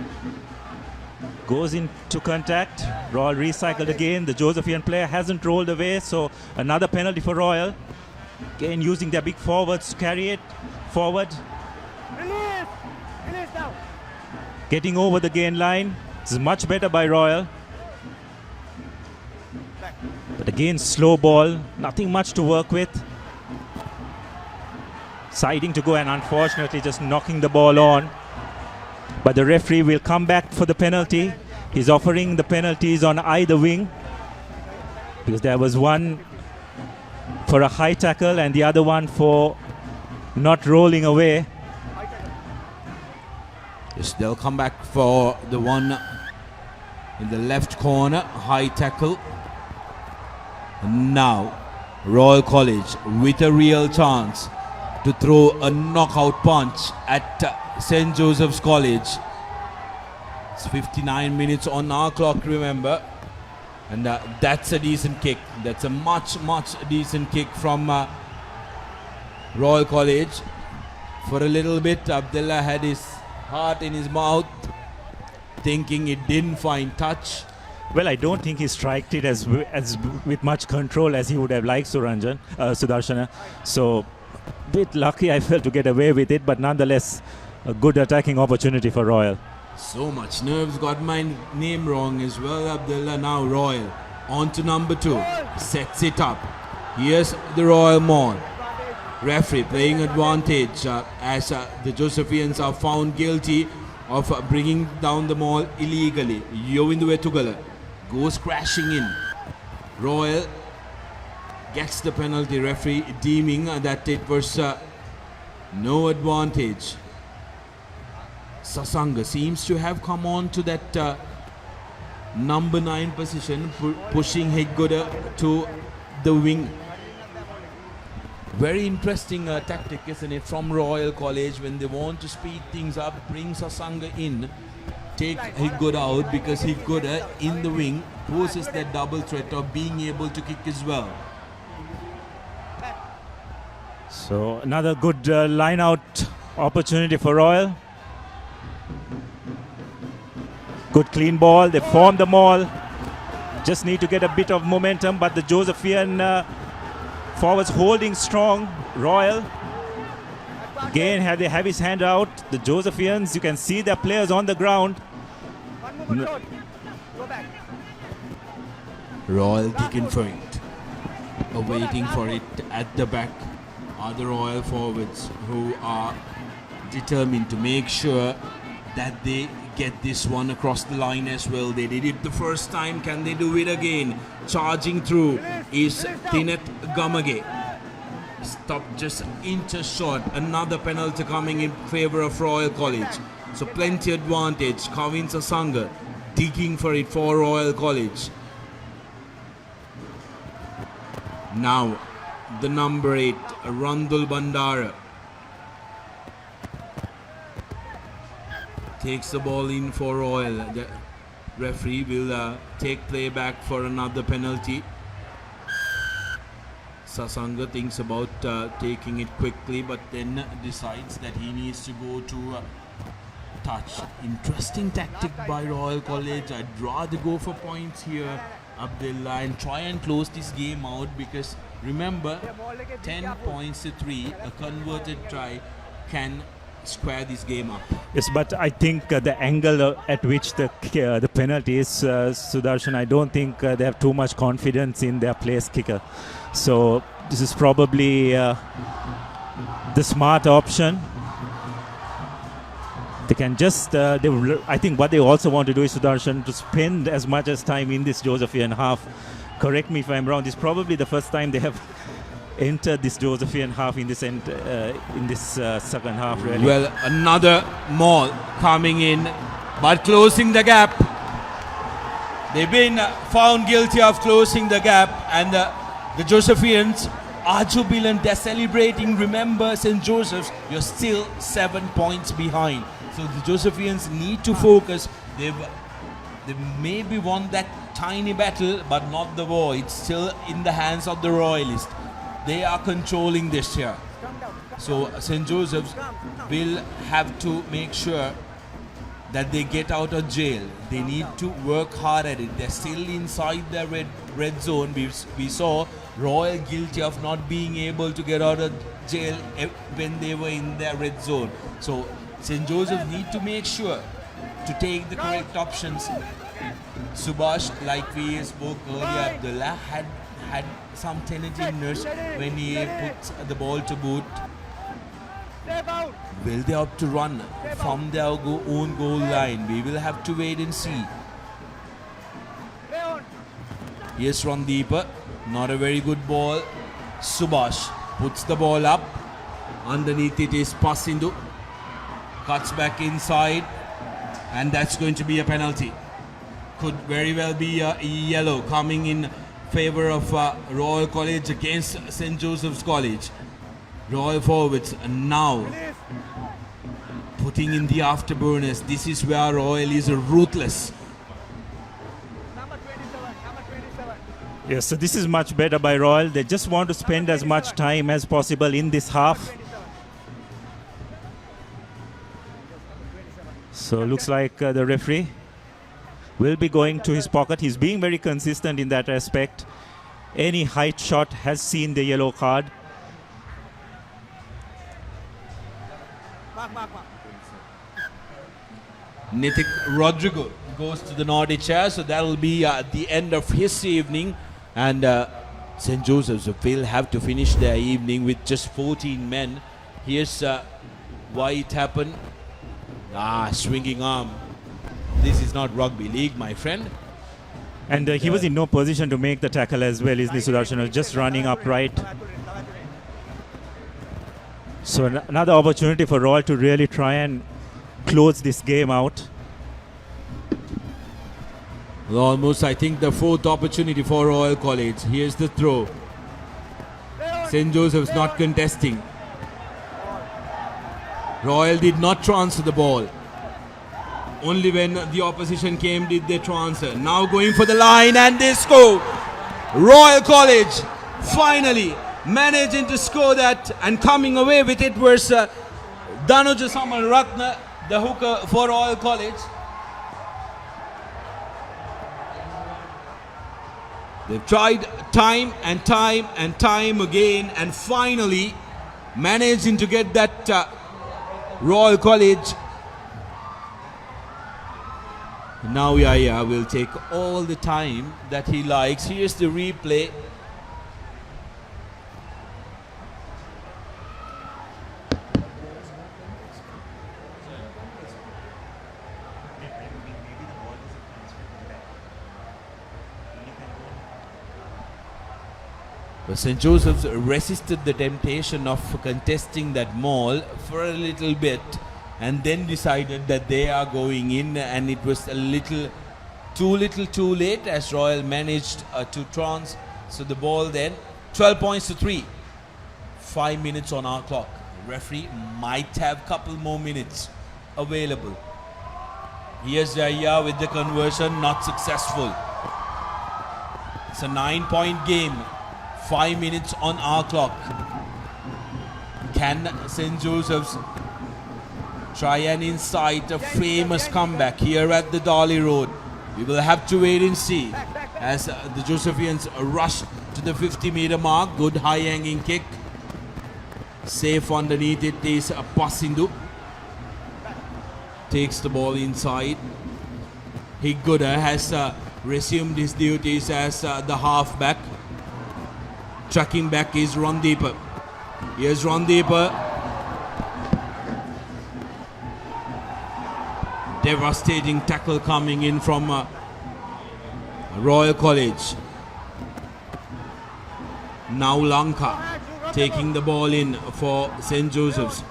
Goes into contact. Royal recycled again. The Josephian player hasn't rolled away, so another penalty for Royal. Again, using their big forwards to carry it forward. Release now. Getting over the gain line. This is much better by Royal. But again, slow ball. Nothing much to work with. Siding to go and unfortunately just knocking the ball on. But the referee will come back for the penalty. He's offering the penalties on either wing, because there was one for a high tackle and the other one for not rolling away. Yes, they'll come back for the one in the left corner, high tackle. Now, Royal College with a real chance to throw a knockout punch at St. Joseph's College. It's 59 minutes on our clock, remember. And that's a decent kick. That's a much decent kick from Royal College. For a little bit, Abdullah had his heart in his mouth, thinking it didn't find touch. Well, I don't think he striked it as with much control as he would have liked, Sudarshana. So, bit lucky I felt to get away with it, but nonetheless, a good attacking opportunity for Royal. So much nerves, got my name wrong as well. Abdullah now Royal. On to number 2. Sets it up. Here's the Royal Maul. Referee playing advantage as the Josephians are found guilty of bringing down the maul illegally. Yovindu Vetugala goes crashing in. Royal gets the penalty. Referee deeming that it was no advantage. Sasanga seems to have come on to that number 9 position, pushing Higuda to the wing. Very interesting tactic, isn't it, from Royal College when they want to speed things up, bring Sasanga in, take Higuda out, because Higuda in the wing poses that double threat of being able to kick as well. So another good line out opportunity for Royal. Good clean ball. They form the maul. Just need to get a bit of momentum, but the Josephian forwards holding strong. Royal again they have his hand out. The Josephians, you can see their players on the ground. Royal digging for it, waiting for it at the back are the Royal forwards, who are determined to make sure that they get this one across the line as well. They did it the first time. Can they do it again? Charging through is Tinet Gamage. Stop just inches short. Another penalty coming in favor of Royal College. So plenty advantage. Kavin Sasanga digging for it for Royal College. Now the number 8, Randul Bandara, takes the ball in for Royal. The referee will take play back for another penalty. Sasanga thinks about taking it quickly, but then decides that he needs to go to touch. Interesting tactic by Royal College. I'd rather go for points here, Abdullah, and try and close this game out, because remember, 10 points to 3, a converted try can square this game up. Yes, but I think the angle at which the penalty is, Sudarshan, I don't think they have too much confidence in their place kicker. So this is probably the smart option. They can just, I think what they also want to do is, Sudarshan, to spend as much as time in this Josephian half. Correct me if I'm wrong, this is probably the first time they have entered this Josephian half in this second half, really. Well, another maul coming in, but closing the gap. They've been found guilty of closing the gap, and the Josephians are jubilant. They're celebrating. Remember, St. Joseph's, you're still 7 points behind. So the Josephians need to focus. They maybe won that tiny battle, but not the war. It's still in the hands of the Royalists. They are controlling this here. So St. Joseph's will have to make sure that they get out of jail. They need to work hard at it. They're still inside the red zone. We saw Royal guilty of not being able to get out of jail when they were in their red zone. So St. Joseph need to make sure to take the correct options. Subhash, like we spoke earlier, Abdullah had some tentativeness when he put the ball to boot. Will they opt to run from their own goal line? We will have to wait and see. Yes, Randeepa, not a very good ball. Subhash puts the ball up. Underneath it is Pasindu. Cuts back inside, and that's going to be a penalty. Could very well be a yellow coming in favor of Royal College against St. Joseph's College. Royal forwards now putting in the afterburners. This is where Royal is ruthless. Yes, so this is much better by Royal. They just want to spend as much time as possible in this half. So looks like the referee will be going to his pocket. He's being very consistent in that aspect. Any height shot has seen the yellow card. Nithik Rodrigo goes to the naughty chair, so that will be the end of his evening. And St. Joseph's will have to finish their evening with just 14 men. Here's why it happened. Swinging arm. This is not rugby league, my friend. And he was in no position to make the tackle as well, isn't he, Sudarshan? Just running upright. So another opportunity for Royal to really try and close this game out. Well, almost, I think, the fourth opportunity for Royal College. Here's the throw. St. Joseph's not contesting. Royal did not transfer the ball. Only when the opposition came did they transfer. Now going for the line, and they score. Royal College finally managing to score that, and coming away with it was Danuja Samaratna, the hooker for Royal College. They've tried time and time and time again, and finally managing to get that Royal College. Now Yaya will take all the time that he likes. Here's the replay. But St. Joseph's resisted the temptation of contesting that maul for a little bit, and then decided that they are going in, and it was a little too late as Royal managed to transfer the ball then. 12 points to 3. 5 minutes on our clock. Referee might have a couple more minutes available. Here's Jaya with the conversion, not successful. It's a 9-point game. 5 minutes on our clock. Can St. Joseph's try and incite a famous comeback here at the Dolly Road? We will have to wait and see as the Josephians rush to the 50-meter mark. Good high-hanging kick. Safe underneath it is Pasindu. Takes the ball inside. Higuda has resumed his duties as the halfback. Tracking back is Randeepa. Here's Randeepa. devastating tackle coming in from Royal College. Now Lanka taking the ball in for St. Joseph's.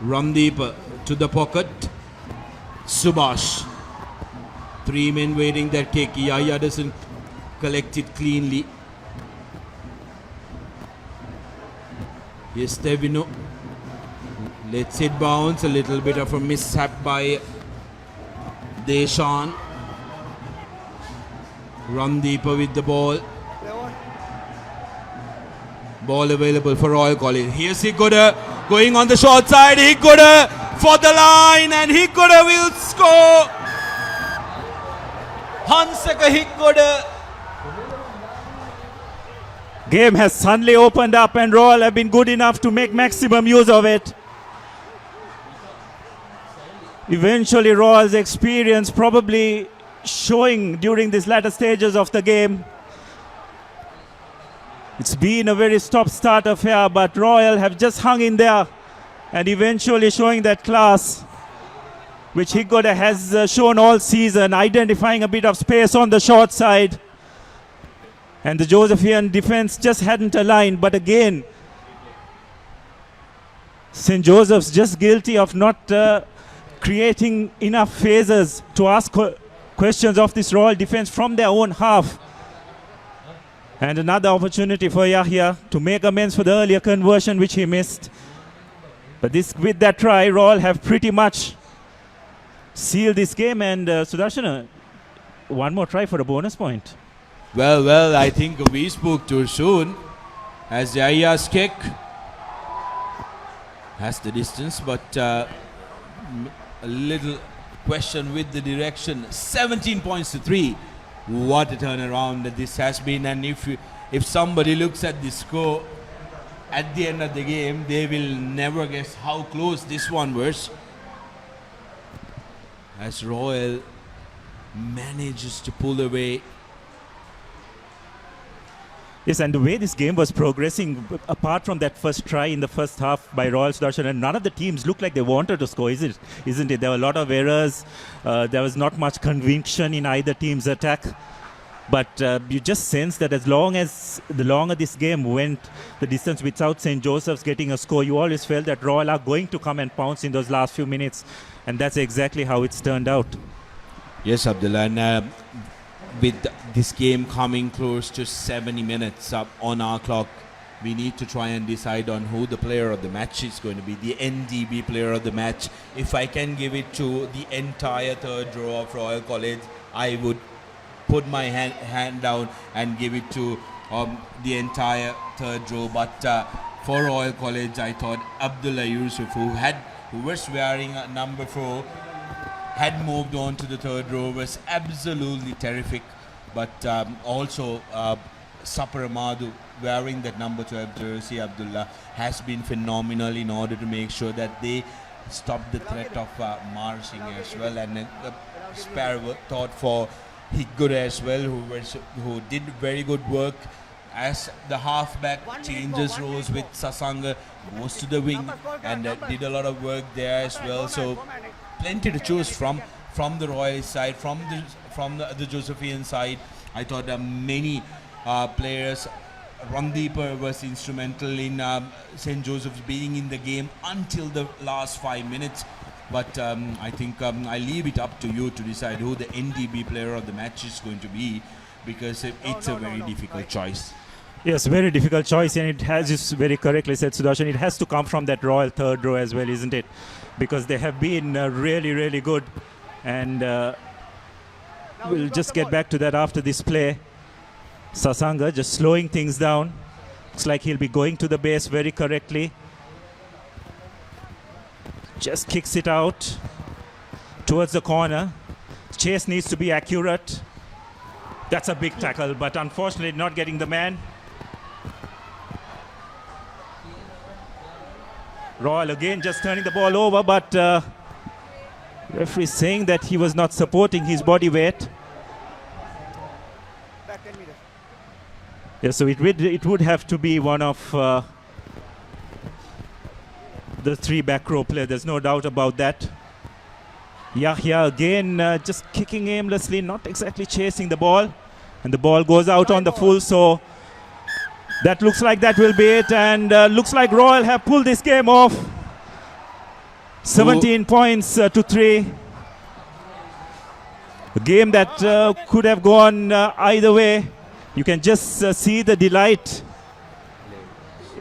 Randeep to the pocket. Subhash. 3 men waiting that kick. Yaya doesn't collect it cleanly. Here's Tevino. Lets it bounce. A little bit of a mishap by Deshan. Randeep with the ball. Ball available for Royal College. Here's Hikoda going on the short side. Hikoda for the line, and Hikoda will score. Hansaka Hikoda. Game has suddenly opened up, and Royal have been good enough to make maximum use of it. Eventually, Royal's experience probably showing during these latter stages of the game. It's been a very stop-start affair, but Royal have just hung in there and eventually showing that class which Hikoda has shown all season, identifying a bit of space on the short side. And the Josephian defense just hadn't aligned, but again, St. Joseph's just guilty of not creating enough phases to ask questions of this Royal defense from their own half. And another opportunity for Yahya to make amends for the earlier conversion which he missed. But with that try, Royal have pretty much sealed this game. And Sudarshana, one more try for a bonus point. Well, I think we spoke too soon, as Yahya's kick has the distance, but a little question with the direction. 17 points to 3. What a turnaround that this has been, and if somebody looks at the score at the end of the game, they will never guess how close this one was, as Royal manages to pull away. Yes, and the way this game was progressing, apart from that first try in the first half by Royal Sudarshan, and none of the teams looked like they wanted to score, isn't it? There were a lot of errors. There was not much conviction in either team's attack. But you just sense that the longer this game went, the distance without St. Joseph's getting a score, you always felt that Royal are going to come and pounce in those last few minutes. And that's exactly how it's turned out. Yes, Abdullah. And with this game coming close to 70 minutes up on our clock, we need to try and decide on who the player of the match is going to be, the NDB player of the match. If I can give it to the entire third row of Royal College, I would put my hand down and give it to the entire third row. But for Royal College, I thought Abdullah Yusuf, who was wearing number 4, had moved on to the third row, was absolutely terrific. But also Sapar Amadou, wearing that number 12 jersey, Abdullah, has been phenomenal in order to make sure that they stop the threat of Marsing as well. And spare thought for Hikoda as well, who did very good work as the halfback changes roles with Sasanga, goes to the wing and did a lot of work there as well. So plenty to choose from the Royal side, from the Josephian side. I thought many players. Randeep was instrumental in St. Joseph's being in the game until the last 5 minutes. But I think I leave it up to you to decide who the NDB player of the match is going to be, because it's a very difficult choice. Yes, very difficult choice, and it has, just very correctly said Sudarshan, it has to come from that Royal third row as well, isn't it? Because they have been really, really good. And we'll just get back to that after this play. Sasanga just slowing things down. Looks like he'll be going to the base very correctly. Just kicks it out towards the corner. Chase needs to be accurate. That's a big tackle, but unfortunately not getting the man. Royal again just turning the ball over, but referee saying that he was not supporting his body weight. Yeah, so it would have to be one of the 3 back row players. There's no doubt about that. Yahya again just kicking aimlessly, not exactly chasing the ball. And the ball goes out on the full, so that looks like that will be it. And looks like Royal have pulled this game off. 17 points to 3. A game that could have gone either way. You can just see the delight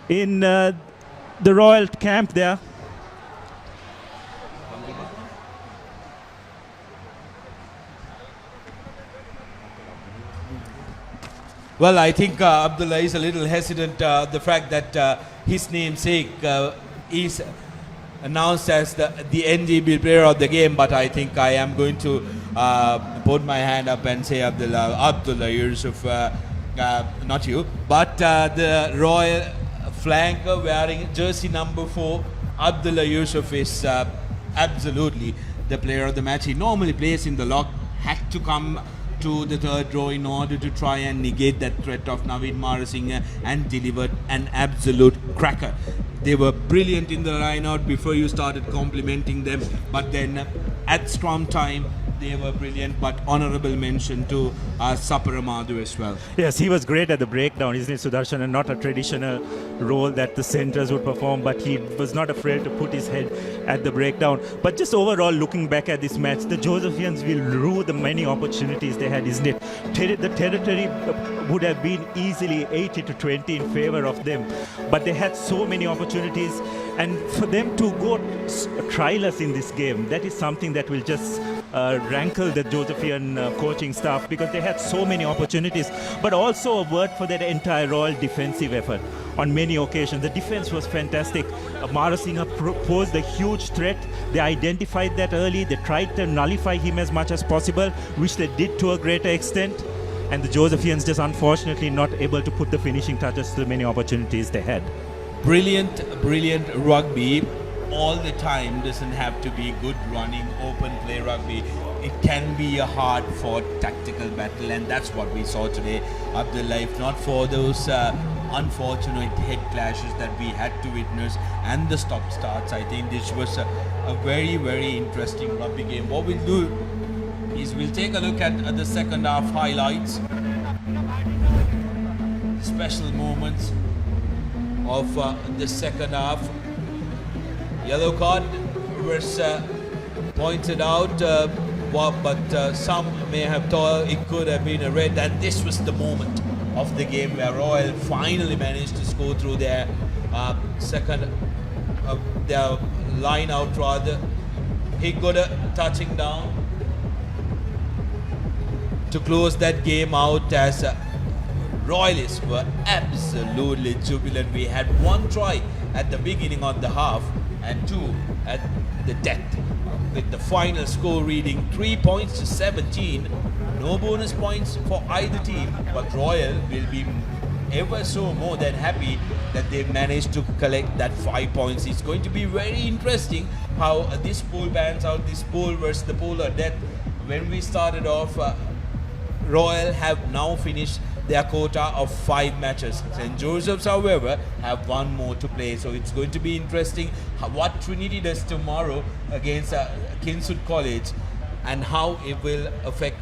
in the Royal camp there. Well, I think Abdullah is a little hesitant. The fact that his namesake is announced as the NGB player of the game, but I think I am going to put my hand up and say Abdullah Yusuf, not you, but the Royal flanker wearing jersey number 4, Abdullah Yusuf is absolutely the player of the match. He normally plays in the lock, had to come to the third row in order to try and negate that threat of Naveed Marasinghe and delivered an absolute cracker. They were brilliant in the line out before you started complimenting them, but then at scrum time they were brilliant. But honorable mention to Sapara Madhu as well. Yes, he was great at the breakdown, isn't it, Sudarshan? And not a traditional role that the centres would perform, but he was not afraid to put his head at the breakdown. But just overall, looking back at this match, the Josephians will rue the many opportunities they had, isn't it? The territory would have been easily 80 to 20 in favour of them, but they had so many opportunities, and for them to go trialers in this game, that is something that will just rankle the Josephian coaching staff, because they had so many opportunities. But also a word for that entire Royal defensive effort on many occasions. The defense was fantastic. Marasinghe posed a huge threat. They identified that early. They tried to nullify him as much as possible, which they did to a greater extent. And the Josephians just unfortunately not able to put the finishing touches to the many opportunities they had. Brilliant rugby all the time doesn't have to be good running, open play rugby. It can be a hard fought tactical battle, and that's what we saw today. Abdullah, if not for those unfortunate head clashes that we had to witness and the stop starts, I think this was a very interesting rugby game. What we'll do is we'll take a look at the second half highlights, special moments of the second half. Yellow card was pointed out, but some may have thought it could have been a red, and this was the moment of the game where Royal finally managed to score through their their line out rather. He got a touching down to close that game out, as Royalists were absolutely jubilant. We had one try at the beginning of the half and 2 at the death, with the final score reading 3 points to 17. No bonus points for either team, but Royal will be ever so more than happy that they managed to collect that 5 points. It's going to be very interesting how this pool pans out, this pool versus the pool of death. When we started off, Royal have now finished their quota of 5 matches. St. Joseph's, however, have 1 more to play, so it's going to be interesting what Trinity does tomorrow against Kingswood College and how it will affect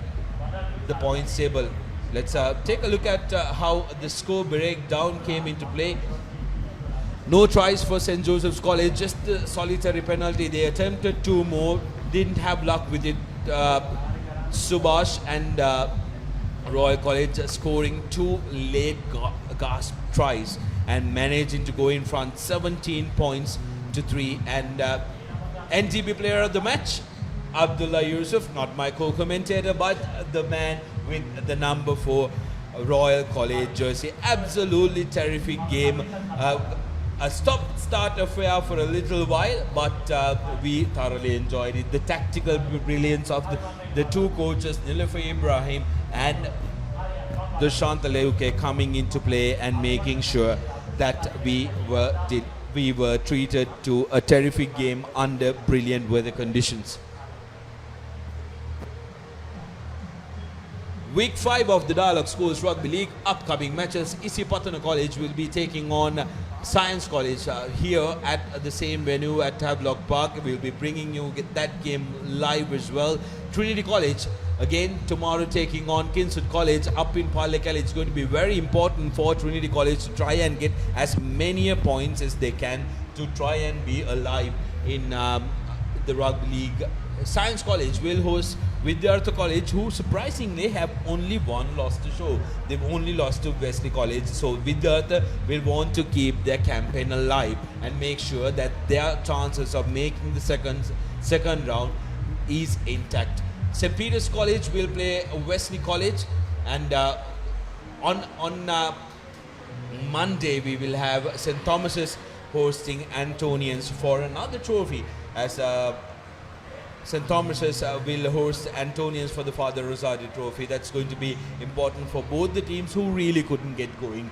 the points table. Let's take a look at how the score breakdown came into play. No tries for St. Joseph's College, just the solitary penalty. They attempted 2 more, didn't have luck with it. Subhash and Royal College scoring 2 late gasp tries and managing to go in front 17 points to 3. And NGB player of the match, Abdullah Yusuf, not my co-commentator, but the man with the number 4 Royal College jersey. Absolutely terrific game. A stop-start affair for a little while, but we thoroughly enjoyed it. The tactical brilliance of the 2 coaches, Nilofer Ibrahim and Dushant Leuke, coming into play and making sure that we were treated to a terrific game under brilliant weather conditions. Week 5 of the Dialog Schools Rugby League, upcoming matches. Isipatana College will be taking on Science College here at the same venue at Havelock Park. We'll be bringing you that game live as well. Trinity College again tomorrow taking on Kingswood College up in Pallekal. It's going to be very important for Trinity College to try and get as many points as they can to try and be alive in the Rugby League. Science College will host Vidyartha College, who surprisingly have only one loss to show. They've only lost to Wesley College. So Vidyartha will want to keep their campaign alive and make sure that their chances of making the second round is intact. St. Peter's College will play Wesley College, and on Monday we will have St. Thomas's hosting Antonians for another trophy, as St. Thomas's will host Antonians for the Father Rosati Trophy. That's going to be important for both the teams who really couldn't get going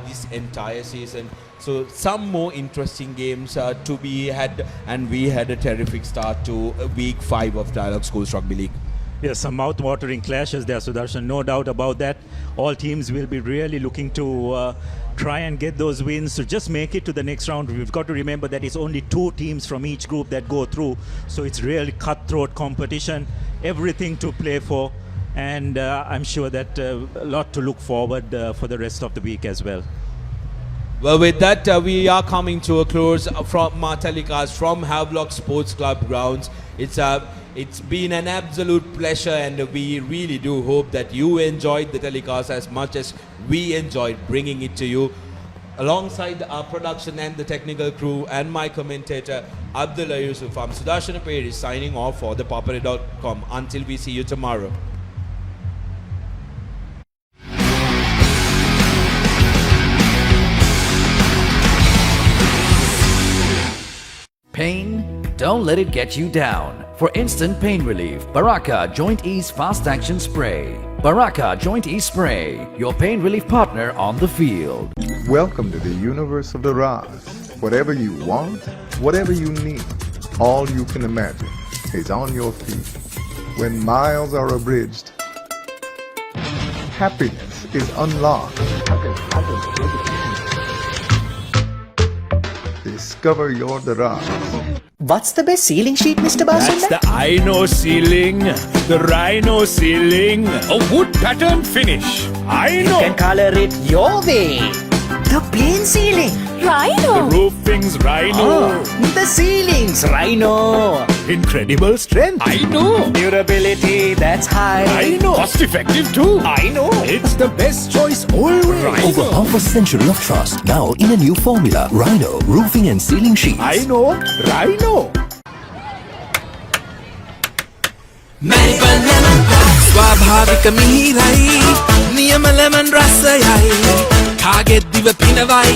this entire season. So some more interesting games to be had, and we had a terrific start to week 5 of Dialog Schools Rugby League. Yes, some mouth-watering clashes there, Sudarshan. No doubt about that. All teams will be really looking to try and get those wins to just make it to the next round. We've got to remember that it's only 2 teams from each group that go through. So it's really cutthroat competition, everything to play for. And I'm sure that a lot to look forward for the rest of the week as well. Well, with that, we are coming to a close from our telecast from Havelock Sports Club grounds. It's been an absolute pleasure, and we really do hope that you enjoyed the telecast as much as we enjoyed bringing it to you. Alongside our production and the technical crew and my commentator Abdullah Yusuf, I'm Sudarshan Papare signing off for the Papare.com. Until we see you tomorrow. Pain? Don't let it get you down. For instant pain relief, Baraka Joint Ease Fast Action Spray. Baraka Joint Ease Spray, your pain relief partner on the field. Welcome to the universe of the Raz. Whatever you want, whatever you need, all you can imagine is on your feet. When miles are abridged, happiness is unlocked. Discover your Raz. What's the best ceiling sheet, Mr. Basunda? That's the I know ceiling, the Rhino ceiling, a wood pattern finish. I know. You can color it your way. The plain ceiling. The roofing's Rhino. The ceiling's Rhino. Incredible strength. I know. Durability that's high. I know. Cost effective too. I know. It's the best choice always. Rhino. Over half a century of trust, now in a new formula. Rhino Roofing and Ceiling Sheets. I know. Rhino. ස්වාභාවික මිහිරයි නියම lemon රසයයි කාගෙත් දිව පිනවයි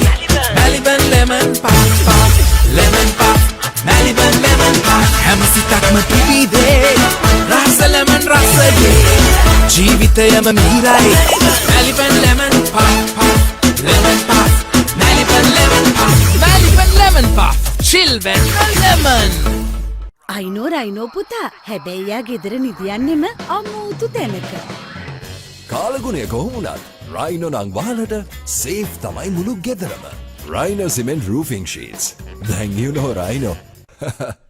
Maliban lemon puff lemon puff Maliban lemon puff හැම සිතක්ම පිබිදේ රස ලෙමන් රසයේ ජීවිතයම මිහිරයි Maliban lemon puff lemon puff Maliban lemon puff Maliban lemon puff chill when lemon. අයිනෝ රයිනෝ පුතා හැබැයි යා ගෙදර නිදියන්නෙම අමූතු තැනක. කාලගුණය කොහොමුණත් රයිනෝ නං වහලට සේෆ් තමයි මුළු ගෙදරම. Rhino Cement Roofing Sheets. Then you know Rhino.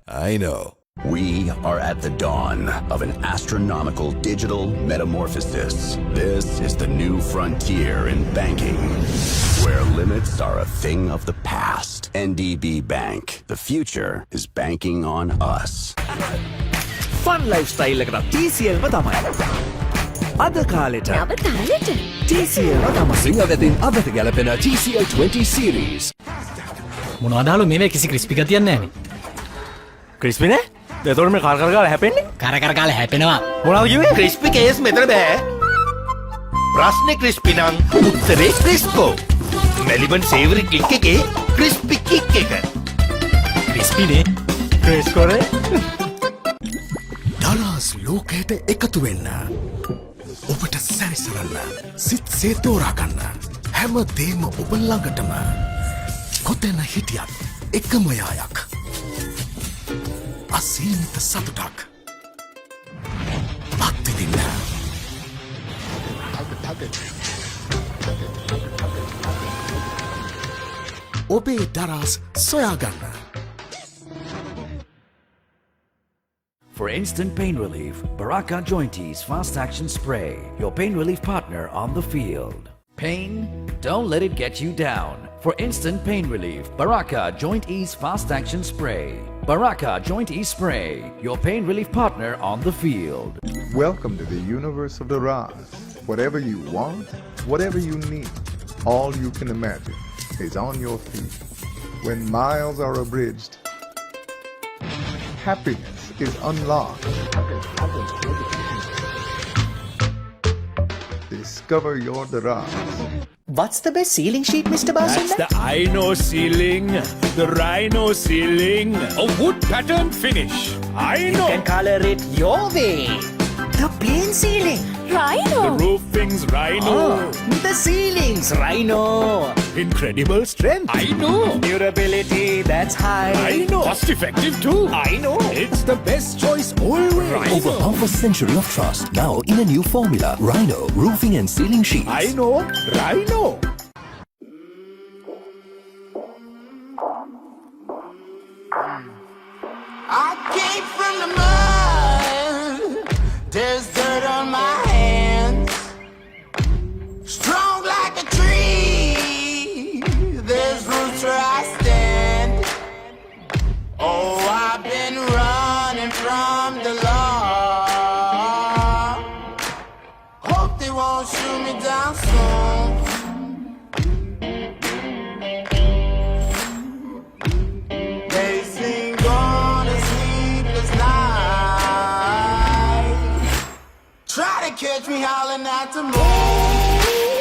I know. We are at the dawn of an astronomical digital metamorphosis. This is the new frontier in banking, where limits are a thing of the past. NDB Bank. The future is banking on us. Fun lifestyle එකට TCL ම තමයි. අද කාලෙට TCL ම තමයි. සිංහවෙතින් අදට ගැලපෙන TCL 20 series. මොනවදාලු මේ කිසි ක්‍රිස්පි ගතියක් නැහැනේ. ක්‍රිස්පි නේ? එතකොට මේ කර කර ගාලා හැපෙන්නේ? කර කර ගාලා හැපෙනවා. මොනවද කිව්වේ? ක්‍රිස්පි කේස් මෙතන බෑ. ප්‍රශ්නේ ක්‍රිස්පි නම් උත්තරේ ක්‍රිස්කෝ. මෙලිබන් සේවරි ක්ලික් එකේ ක්‍රිස්පි කික් එක. ක්‍රිස්පි නේ. ක්‍රිස්කෝනේ. දලාස් ලෝකයට එකතු වෙන්න. ඔබට සැරිසරන්න. සිත්සේ තෝරා ගන්න. හැම දේම ඔබ ළඟටම. කොතැන හිටියත් එකම යායක්. අසීමිත සතුටක්. අත්විඳින්න. ඔබේ දරස් සොයාගන්න. For instant pain relief, Baraka Joint Ease Fast Action Spray, your pain relief partner on the field. Pain? Don't let it get you down. For instant pain relief, Baraka Joint Ease Fast Action Spray. Baraka Joint Ease Spray, your pain relief partner on the field. Welcome to the universe of the Raz. Whatever you want, whatever you need, all you can imagine is on your feet. When miles are abridged, happiness is unlocked. Discover your Daraz. What's the best ceiling sheet, Mr. That's Basunda? the Rhino ceiling. The Rhino ceiling. A wood pattern finish. You can color it your way. The plain ceiling. The roofing's Rhino. The ceiling's Rhino. Incredible strength. I know. Durability that's high. I know. Cost effective too. I know. It's the best choice always. Over half a century of trust, now in a new formula. Rhino Roofing and Ceiling Sheets. I know. Rhino. I came from the mud. There's dirt on my hands. Strong like a tree. There's roots where I stand. Oh, I've been running from the law. Hope they won't shoot me down soon. They sing on a sleepless night. Try to catch me howling at the moon.